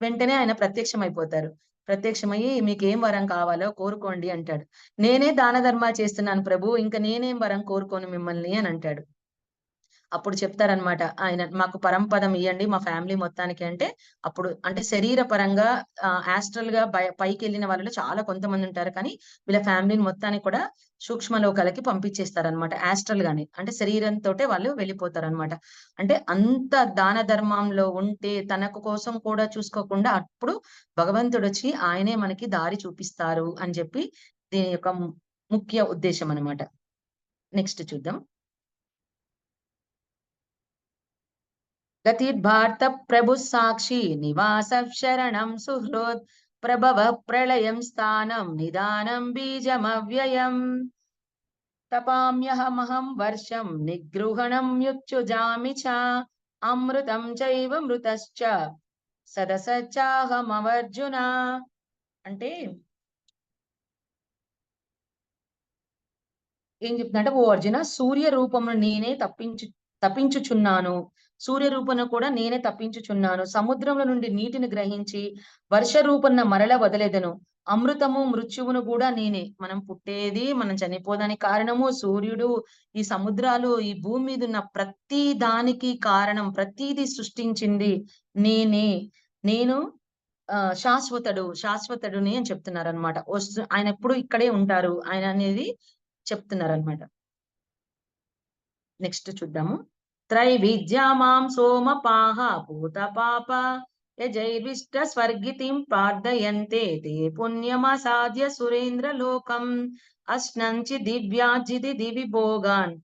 వెంటనే ఆయన ప్రత్యక్షమైపోతారు. ప్రత్యక్షమయ్యి మీకేం వరం కావాలో కోరుకోండి అంటాడు. నేనే దాన ధర్మాలు చేస్తున్నాను ప్రభు. ఇంక నేనేం వరం కోరుకోను మిమ్మల్ని అని అంటాడు. అప్పుడు చెప్తారనమాట. ఆయన మాకు పరంపదం ఇయ్యండి మా ఫ్యామిలీ మొత్తానికి అంటే, అప్పుడు అంటే శరీర పరంగా యాస్ట్రల్‌గా పైకెళ్ళిన వాళ్ళలో చాలా కొంతమందుంటారు. కానీ వీళ్ళ ఫ్యామిలీని మొత్తాన్ని కూడా సూక్ష్మ లోకాలకి పంపించేస్తారనమాట. యాస్ట్రల్‌గానే. అంటే శరీరంతోటే వాళ్ళు వెళ్ళిపోతారనమాట. అంటే అంత దాన ధర్మంలో ఉంటే తనకు కోసం కూడా చూసుకోకుండా అప్పుడు భగవంతుడొచ్చి ఆయనే మనకి దారి చూపిస్తారు అని చెప్పి దీని యొక్క ముఖ్య ఉద్దేశ్యం అనమాట. నెక్స్ట్ చూద్దాం. गतिर्भार्तप्रभुः साक्षी निवासः शरणं सुहृत् प्रभवः प्रलयं स्थानं निदानं बीजमव्ययम् तपाम्यहमहं वर्षं निगृहणं युत्युजामि च अमृतं चैव मृतश्च सदसच्चाहमवर्जुना అంటే ఏం చెప్తుందంటే, "ఓ అర్జున సూర్య రూపమున నేనే తపించుచున్నాను. సూర్య రూపమున కూడా నేనే తప్పించుచున్నాను. సముద్రముల నుండి నీటిని గ్రహించి వర్ష రూపమున మరల వదలెదను. అమృతము, మృత్యువును గూడా నేనే." మనం పుట్టేది, మనం చనిపోదానికి కారణము సూర్యుడు, ఈ సముద్రాలు, ఈ భూమి మీదున్న ప్రతి దానికి కారణం, ప్రతీది సృష్టించింది నేనే. నేను శాశ్వతుడిని అని చెప్తున్నారనమాట. ఆయనెప్పుడు ఇక్కడే ఉంటారు. ఆయన అనేది చెప్తున్నారనమాట. నెక్స్ట్ చూద్దాము. త్రైవిద్యా మాం సోమపాః భూతపాప యజైర్విష్ట స్వర్గితిం ప్రార్థయంతే తే పుణ్యమసాద్య సురేంద్రలోకం అశ్నంచి దివ్యార్జితి దివి భోగాన్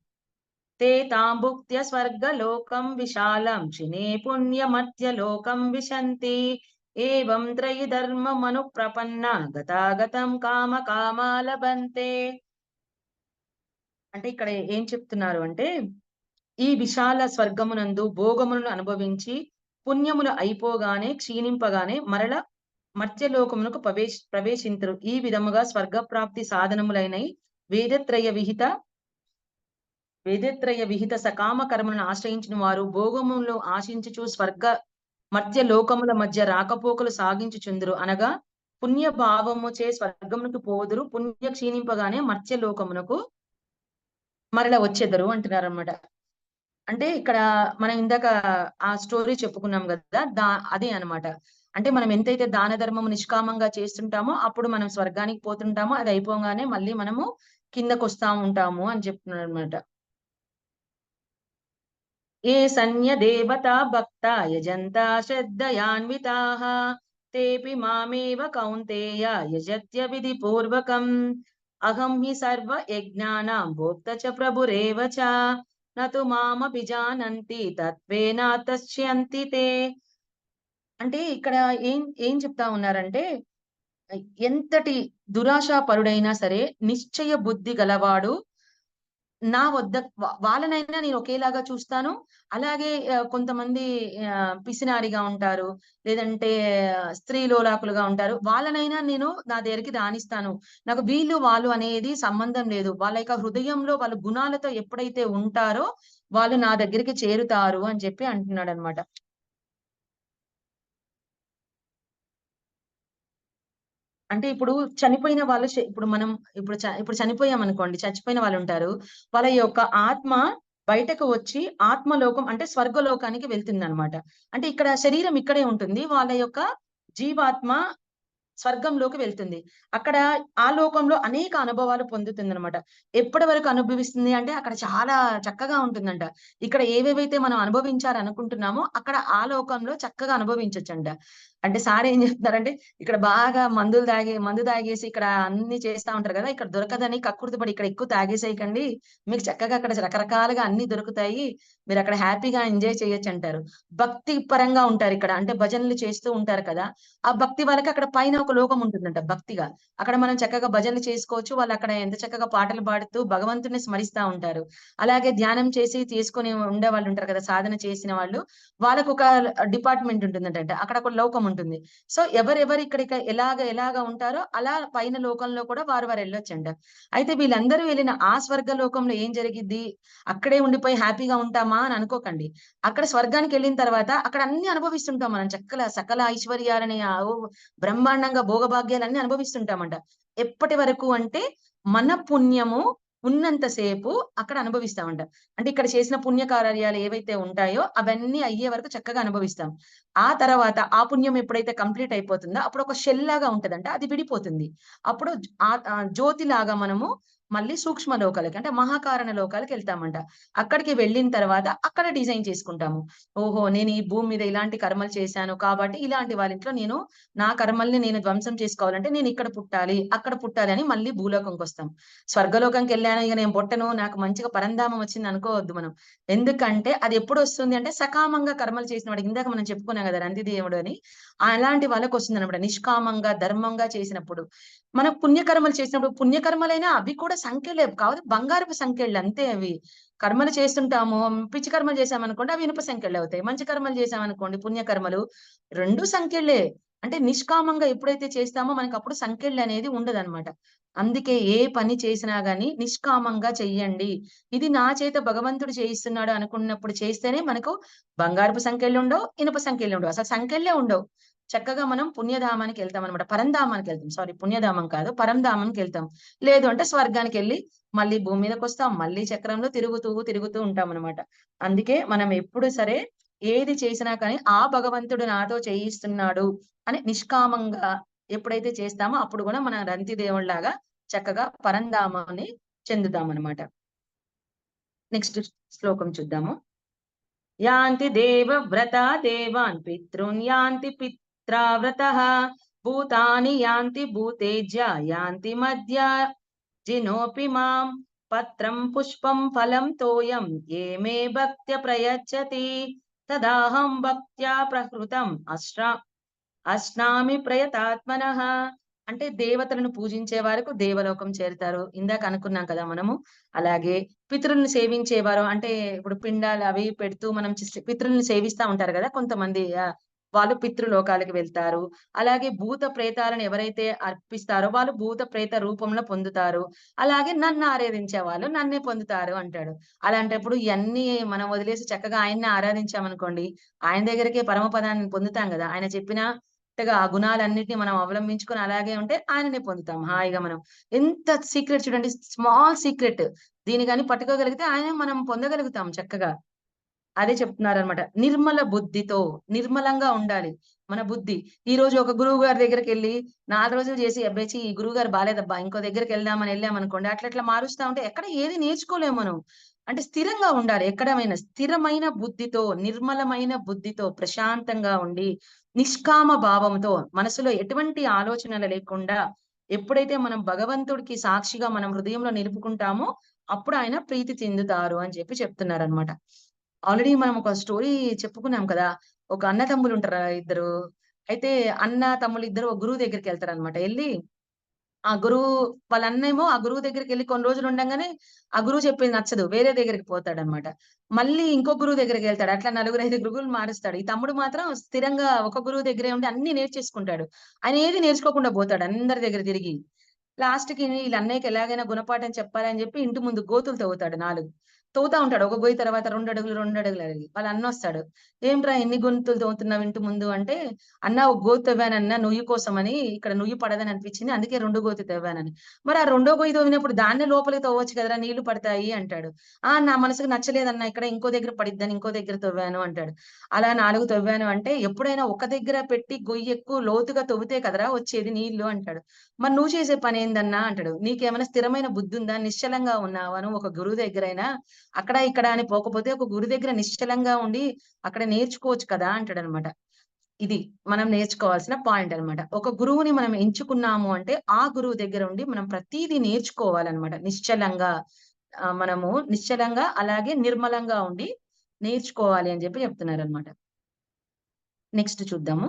ते तां भुक्त्य स्वर्गलोकं विशालं क्षिणे पुण्यमर्त्यलोकं विशन्ति एवं त्रयी धर्ममनुप्रपन्ना गतागतं కామకామా లభంతే. అంటే ఇక్కడ ఏం చెప్తున్నారు అంటే, ఈ విశాల స్వర్గమునందు భోగములను అనుభవించి, పుణ్యములు అయిపోగానే, క్షీణింపగానే మరల మర్త్యలోకమునకు ప్రవేశింతురు. ఈ విధముగా స్వర్గప్రాప్తి సాధనములైనయి వేదత్రయ విహిత వేదత్రయ విహిత సకామ కర్మలను ఆశ్రయించిన వారు భోగములను ఆశించుచు మర్త్య లోకముల మధ్య రాకపోకలు సాగించుచుందురు. అనగా పుణ్య భావముచే స్వర్గమునకు పోదురు. పుణ్య క్షీణింపగానే మర్త్య లోకమునకు మరల వచ్చెదరు అంటున్నారనమాట. అంటే ఇక్కడ మనం ఇందాక ఆ స్టోరీ చెప్పుకున్నాం గదా! అదే అన్నమాట. అంటే మనం ఎంతైతే దాన ధర్మము నిష్కామంగా చేస్తుంటామో, అప్పుడు మనం స్వర్గానికి పోతుంటామో, అది అయిపోగానే మళ్ళీ మనము కిందకొస్తా ఉంటాము అని చెప్తున్నారనమాట. ఏ సన్య దేవతా భక్త యజంతా శ్రద్ధయాన్వితాః తేపి మామేవ కౌంతేయ యజత్య విధి పూర్వకం అహం హి సర్వ యజ్ఞానాం భోక్త చ ప్రభురేవ చ నతు మామభిజానంతి తత్వేనాతస్యంతి తే. అంటే ఇక్కడ ఏం ఏం చెప్తా ఉన్నారంటే, ఎంతటి దురాశాపరుడైనా సరే నిశ్చయ బుద్ధి గలవాడు నా వద్ద వాళ్ళనైనా నేను ఒకేలాగా చూస్తాను. అలాగే కొంతమంది పిసినారిగా ఉంటారు. లేదంటే స్త్రీలోలాకులుగా ఉంటారు. వాళ్ళనైనా నేను నా దగ్గరికి రానిస్తాను. నాకు వీళ్ళు, వాళ్ళు అనేది సంబంధం లేదు. వాళ్ళ యొక్క హృదయంలో వాళ్ళ గుణాలతో ఎప్పుడైతే ఉంటారో వాళ్ళు నా దగ్గరికి చేరుతారు అని చెప్పి అంటున్నాడన్నమాట. అంటే ఇప్పుడు చనిపోయిన వాళ్ళు ఇప్పుడు మనం ఇప్పుడు చనిపోయామనుకోండి. చచ్చిపోయిన వాళ్ళుంటారు. వాళ్ళ యొక్క ఆత్మ బయటకు వచ్చి ఆత్మలోకం అంటే స్వర్గలోకానికి వెళ్తుందనమాట. అంటే ఇక్కడ శరీరం ఇక్కడే ఉంటుంది. వాళ్ళ యొక్క జీవాత్మ స్వర్గంలోకి వెళ్తుంది. అక్కడ ఆ లోకంలో అనేక అనుభవాలు పొందుతుందనమాట. ఎప్పటి వరకు అనుభవిస్తుంది అంటే అక్కడ చాలా చక్కగా ఉంటుందంట. ఇక్కడ ఏవేవైతే మనం అనుభవించాలనుకుంటున్నామో అక్కడ ఆ లోకంలో చక్కగా అనుభవించొచ్చంట. అంటే సార్ ఏం చెప్తున్నారంటే ఇక్కడ బాగా మందు తాగేసి ఇక్కడ అన్ని చేస్తా ఉంటారు కదా! ఇక్కడ దొరకదని కక్కుర్తి పడి ఇక్కడ ఎక్కువ తాగేసేయకండి. మీకు చక్కగా అక్కడ రకరకాలుగా అన్ని దొరుకుతాయి. మీరక్కడ హ్యాపీగా ఎంజాయ్ చేయొచ్చంటారు. భక్తి పరంగా ఉంటారిక్కడ. అంటే భజనలు చేస్తూ ఉంటారు కదా! ఆ భక్తి వాళ్ళకి అక్కడ పైన ఒక లోకం ఉంటుందంట భక్తిగా. అక్కడ మనం చక్కగా భజనలు చేసుకోవచ్చు. వాళ్ళక్కడ ఎంత చక్కగా పాటలు పాడుతూ భగవంతుడిని స్మరిస్తా ఉంటారు. అలాగే ధ్యానం చేసి చేసుకొని ఉండేవాళ్ళు ఉంటారు కదా! సాధన చేసిన వాళ్ళు. వాళ్ళకొక డిపార్ట్‌మెంట్ ఉంటుందట. అక్కడ ఒక లోకం ఉంటుంది. సో, ఎవరెవరు ఇక్కడిక ఎలాగ ఉంటారో అలా పైన లోకంలో కూడా వారు ఎళ్ళొచ్చంట. అయితే వీళ్ళందరూ వెళ్ళిన ఆ స్వర్గ లోకంలో ఏం జరిగిద్ది? అక్కడే ఉండిపోయి హ్యాపీగా ఉంటామా అని అనుకోకండి. అక్కడ స్వర్గానికెళ్ళిన తర్వాత అక్కడ అన్నీ అనుభవిస్తుంటాం మనం. సకల ఐశ్వర్యాలని బ్రహ్మాండంగా భోగభాగ్యాలన్నీ అనుభవిస్తుంటామంట. ఎప్పటి వరకు అంటే మన పుణ్యము ఉన్నంత సేపు అక్కడ అనుభవిస్తామంట. అంటే ఇక్కడ చేసిన పుణ్య కార్యాలు ఏవైతే ఉంటాయో అవన్నీ అయ్యే వరకు చక్కగా అనుభవిస్తాం. ఆ తర్వాత ఆ పుణ్యం ఎప్పుడైతే కంప్లీట్ అయిపోతుందో అప్పుడు ఒక షెల్ లాగా ఉంటదంట. అది విడిపోతుంది. అప్పుడు జ్యోతిలాగా మనము మళ్ళీ సూక్ష్మ లోకాలకి అంటే మహాకారణ లోకాలకెళ్తామంట. అక్కడికి వెళ్ళిన తర్వాత అక్కడ డిజైన్ చేసుకుంటాము. ఓహో! నేను ఈ భూమి మీద ఇలాంటి కర్మలు చేశాను కాబట్టి ఇలాంటి వాళ్ళ ఇంట్లో నేను నా కర్మల్ని నేను ధ్వంసం చేసుకోవాలంటే నేను ఇక్కడ పుట్టాలి, అక్కడ పుట్టాలి అని మళ్ళీ భూలోకంకొస్తాం. స్వర్గలోకంకెళ్ళాను ఇగ నేను పుట్టను నాకు మంచిగా పరంధామం వచ్చింది అనుకోవద్దు మనం. ఎందుకంటే అది ఎప్పుడొస్తుంది అంటే సకామంగా కర్మలు చేసిన వాడికి ఇందాక మనం చెప్పుకున్నాం గదా! నందిదేవుడు అని. అలాంటి వాళ్ళకొస్తుందన్నమాట. నిష్కామంగా, ధర్మంగా చేసినప్పుడు. మనం పుణ్యకర్మలు చేసినప్పుడు పుణ్యకర్మలైనా అవి కూడా సంఖ్యలే కాకపోతే బంగారపు సంఖ్యలు అంతే అవి. కర్మలు చేస్తుంటాము. పిచ్చి కర్మలు చేశామనుకోండి అవి ఇనుప సంకెళ్ళవుతాయి. మంచి కర్మలు చేశామనుకోండి పుణ్యకర్మలు 2 సంకెళ్ళే. అంటే నిష్కామంగా ఎప్పుడైతే చేస్తామో మనకప్పుడు సంకెళ్ళనేది ఉండదనమాట. అందుకే ఏ పని చేసినా గాని నిష్కామంగా చెయ్యండి. ఇది నా చేత భగవంతుడు చేయిస్తున్నాడు అనుకున్నప్పుడు చేస్తేనే మనకు బంగారపు సంకెళ్ళుండవు, ఇనుప సంకెళ్ళుండవు. అసలు సంకెళ్ళే ఉండవు. చక్కగా మనం పుణ్యధామానికెళ్తామనమాట. పరంధామానికెళ్తాం. సారీ పుణ్యధామం కాదు. పరంధామంకెళ్తాం. లేదు అంటే స్వర్గానికెళ్ళి మళ్ళీ భూమి మీదకొస్తాం. మళ్ళీ చక్రంలో తిరుగుతూ ఉంటామనమాట. అందుకే మనం ఎప్పుడు సరే ఏది చేసినా కానీ ఆ భగవంతుడు నాతో చేయిస్తున్నాడు అని నిష్కామంగా ఎప్పుడైతే చేస్తామో అప్పుడు గూడా మన రంతి దేవుడిలాగా చక్కగా పరంధామాన్ని చెందుతామనమాట. నెక్స్ట్ శ్లోకం చూద్దాము. యాంతి దేవవ్రతా దేవాన్ పితॄన్ యాంతి పిత్రావ్రతః భూతాని యాంతి భూతేజ్య యాంతి మధ్యాజినోऽపి మాం పత్రం పుష్పం ఫలం తోయం ఏ మే భక్త్య ప్రయచ్చతి తదాహం భక్త్యా ప్రకృతం అశ్నామి ప్రయతాత్మనః. అంటే దేవతలను పూజించే వారికి దేవలోకం చేరుతారు. ఇందాక అనుకున్నాం కదా మనము. అలాగే పితరుల్ని సేవించేవారు అంటే ఇప్పుడు పిండాలు అవి పెడుతూ మనం పితరుల్ని సేవిస్తా ఉంటారు గదా! కొంతమంది వాళ్ళు పితృలోకాలకి వెళ్తారు. అలాగే భూత ప్రేతాలను ఎవరైతే అర్పిస్తారో వాళ్ళు భూత ప్రేత రూపంలో పొందుతారు. అలాగే నన్ను ఆరాధించే వాళ్ళు నన్నే పొందుతారు అంటాడు. అలాంటప్పుడు ఇయన్నీ మనం వదిలేసి చక్కగా ఆయన్నే ఆరాధించామనుకోండి, ఆయన దగ్గరికే పరమపదాన్ని పొందుతాం గదా! ఆయన చెప్పినట్టుగా ఆ గుణాలన్నిటిని మనం అవలంబించుకొని అలాగే ఉంటే ఆయననే పొందుతాం హాయిగా మనం. ఎంత సీక్రెట్ చూడండి స్మాల్ సీక్రెట్. దీన్ని గాని పట్టుకోగలిగితే ఆయనే మనం పొందగలుగుతాం చక్కగా. అదే చెప్తున్నారనమాట. నిర్మల బుద్ధితో నిర్మలంగా ఉండాలి మన బుద్ధి. ఈరోజు ఒక గురువు గారి దగ్గరికెళ్లి 4 రోజులు చేసి అబ్బే! ఛీ! ఈ గురువుగారు బాలేదబ్బా! ఇంకో దగ్గరికెళ్దామని ఎళ్ళామనుకోండి అట్లా మారుస్తా ఉంటే ఎక్కడ ఏది నేర్చుకోలేము మనం. అంటే స్థిరంగా ఉండాలి ఎక్కడమైనా. స్థిరమైన బుద్ధితో, నిర్మలమైన బుద్ధితో ప్రశాంతంగా ఉండి, నిష్కామ భావంతో మనసులో ఎటువంటి ఆలోచనలు లేకుండా ఎప్పుడైతే మనం భగవంతుడికి సాక్షిగా మనం హృదయంలో నిలుపుకుంటామో అప్పుడు ఆయన ప్రీతి చెందుతారు అని చెప్పి చెప్తున్నారనమాట. ఆల్రెడీ మనం ఒక స్టోరీ చెప్పుకున్నాం కదా! ఒక అన్నదమ్ములుంటారు ఇద్దరు. అయితే అన్న, తమ్ముళ్ళిద్దరూ ఒక గురువు దగ్గరికెళ్తారనమాట. ఎళ్లి ఆ గురువు వాళ్ళ అన్నేమో ఆ గురువు దగ్గరికెళ్లి కొన్ని రోజులు ఉండంగానే ఆ గురువు చెప్పింది నచ్చదు. వేరే దగ్గరికి పోతాడనమాట. మళ్ళీ ఇంకో గురువు దగ్గరికెళ్తాడు. అట్లా నలుగురు, ఐదుగురు గురువులు మారుస్తాడు. ఈ తమ్ముడు మాత్రం స్థిరంగా ఒక గురువు దగ్గరే ఉండి అన్నీ నేర్చేసుకుంటాడు. ఆయన ఏది నేర్చుకోకుండా పోతాడు అందరి దగ్గర తిరిగి. లాస్ట్‌కి ఈళ్ళ అన్నయ్యకి ఎలాగైనా గుణపాఠం చెప్పాలని చెప్పి ఇంటి ముందు గోతులు తవ్వుతాడు 4. తవ్వుతా ఉంటాడు. ఒక గొయ్యి తర్వాత 2 అడుగులు, 2 అడుగులు అడిగి. వాళ్ళ అన్నొస్తాడు. "ఏంట్రా ఎన్ని గొంతులు తవ్వుతున్నావు ఇంటి ముందు" అంటే, "అన్నా ఒక గోతి తవ్వానన్నా నుయ్యి కోసమని. ఇక్కడ నుయ్యి పడదని అనిపించింది. అందుకే రెండో గోతి తవ్వానని." "మరి ఆ రెండో గొయ్యి తవ్వినప్పుడు దాన్నే లోపలికి తవ్వచ్చు కదరా! నీళ్లు పడతాయి" అంటాడు. "ఆ! నా మనసుకు నచ్చలేదన్నా ఇక్కడ ఇంకో దగ్గర పడిద్దని ఇంకో దగ్గర తవ్వాను" అంటాడు. "అలా 4 తవ్వాను" అంటే, "ఎప్పుడైనా ఒక దగ్గర పెట్టి గొయ్యి ఎక్కువ లోతుగా తవ్వితే కదరా వచ్చేది నీళ్లు" అంటాడు. "మరి నువ్వు చేసే పనేందన్నా?" అంటాడు. "నీకేమైనా స్థిరమైన బుద్ధుందా? నిశ్చలంగా ఉన్నావా? నువ్వు ఒక గురువు దగ్గరైనా అక్కడ, ఇక్కడ అని పోకపోతే ఒక గురు దగ్గర నిశ్చలంగా ఉండి అక్కడ నేర్చుకోవచ్చు కదా!" అంటాడనమాట. ఇది మనం నేర్చుకోవాల్సిన పాయింట్ అన్నమాట. ఒక గురువుని మనం ఎంచుకున్నాము అంటే, ఆ గురువు దగ్గర ఉండి మనం ప్రతీదీ నేర్చుకోవాలన్నమాట. నిశ్చలంగా మనము నిశ్చలంగా అలాగే నిర్మలంగా ఉండి నేర్చుకోవాలి అని చెప్పి చెప్తున్నారన్నమాట. నెక్స్ట్ చూద్దాము.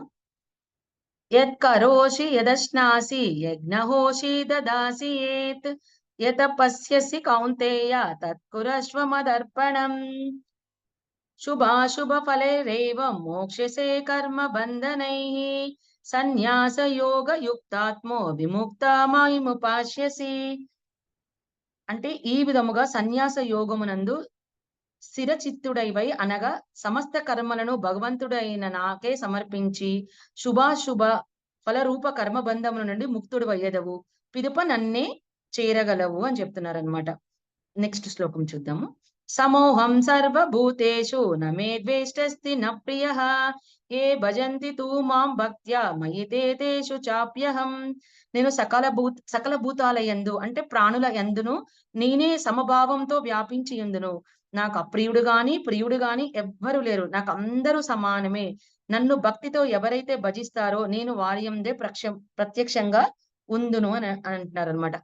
యత్కరోషి యదశ్నాసి యజ్ఞహోషి దదాసి యేత్ యతపస్యసి కౌంతేయ తత్కురశ్వ మదర్పణం. శుభాశుభఫలైరేవ మోక్ష్యసే కర్మబంధనైః సన్యాసయోగయుక్తాత్మో విముక్తమయముపాస్యసి. అంటే ఈ విధముగా సన్యాస యోగమునందు స్థిరచిత్తుడైవై అనగా సమస్త కర్మలను భగవంతుడైన నాకే సమర్పించి శుభాశుభ ఫలరూప కర్మబంధముల నుండి ముక్తుడివయ్యెదవు. పిదప నన్నే చేరగలవు అని చెప్తున్నారనమాట. నెక్స్ట్ శ్లోకం చూద్దాము. సమోహం సర్వభూతేషు న మే ద్వేష్టస్తి న ప్రియః ఏ భజంతి తు మాం భక్త్యా మయి తే తేషు చాప్యహం. నేను సకల భూతాలయందు అంటే ప్రాణుల యందును నేనే సమభావంతో వ్యాపించి యుందును. నాకు అప్రియుడు గాని, ప్రియుడు గాని ఎవ్వరు లేరు. నాకందరూ సమానమే. నన్ను భక్తితో ఎవరైతే భజిస్తారో నేను వారి యందే ప్రత్యక్షంగా ఉందును అని అంటున్నారనమాట.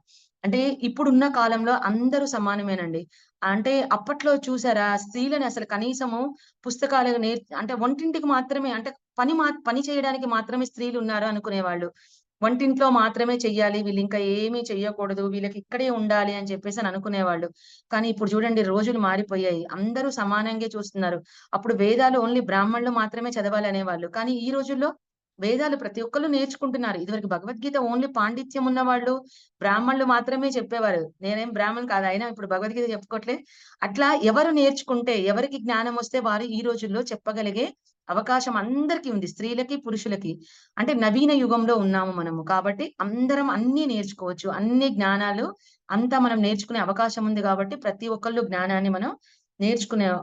అంటే ఇప్పుడున్న కాలంలో అందరూ సమానమేనండి. అంటే అప్పట్లో చూసారా స్త్రీలని అసలు కనీసము పుస్తకాలు అంటే వంటింటికి మాత్రమే అంటే పని చేయడానికి మాత్రమే స్త్రీలున్నారు అనుకునేవాళ్ళు. వంటింట్లో మాత్రమే చెయ్యాలి. వీళ్ళింకా ఏమీ చెయ్యకూడదు. వీళ్ళకి ఇక్కడే ఉండాలి అని చెప్పేసని అనుకునేవాళ్ళు. కానీ ఇప్పుడు చూడండి రోజులు మారిపోయాయి. అందరూ సమానంగే చూస్తున్నారు. అప్పుడు వేదాలు ఓన్లీ బ్రాహ్మణులు మాత్రమే చదవాలి అనేవాళ్ళు. కానీ ఈ రోజుల్లో వేదాలు ప్రతి ఒక్కళ్ళు నేర్చుకుంటున్నారు. ఇదివరకు భగవద్గీత ఓన్లీ పాండిత్యం ఉన్నవాళ్ళు, బ్రాహ్మణులు మాత్రమే చెప్పేవారు. నేనేం బ్రాహ్మణ్ కాదు. అయినా ఇప్పుడు భగవద్గీత చెప్పుకోవట్లే. అట్లా ఎవరు నేర్చుకుంటే, ఎవరికి జ్ఞానమొస్తే వారు ఈ రోజుల్లో చెప్పగలిగే అవకాశం అందరికీ ఉంది. స్త్రీలకి, పురుషులకి. అంటే నవీన యుగంలో ఉన్నాము మనము. కాబట్టి అందరం అన్నీ నేర్చుకోవచ్చు. అన్ని జ్ఞానాలు అంతా మనం నేర్చుకునే అవకాశం ఉంది గాబట్టి ప్రతి ఒక్కళ్ళు జ్ఞానాన్ని మనం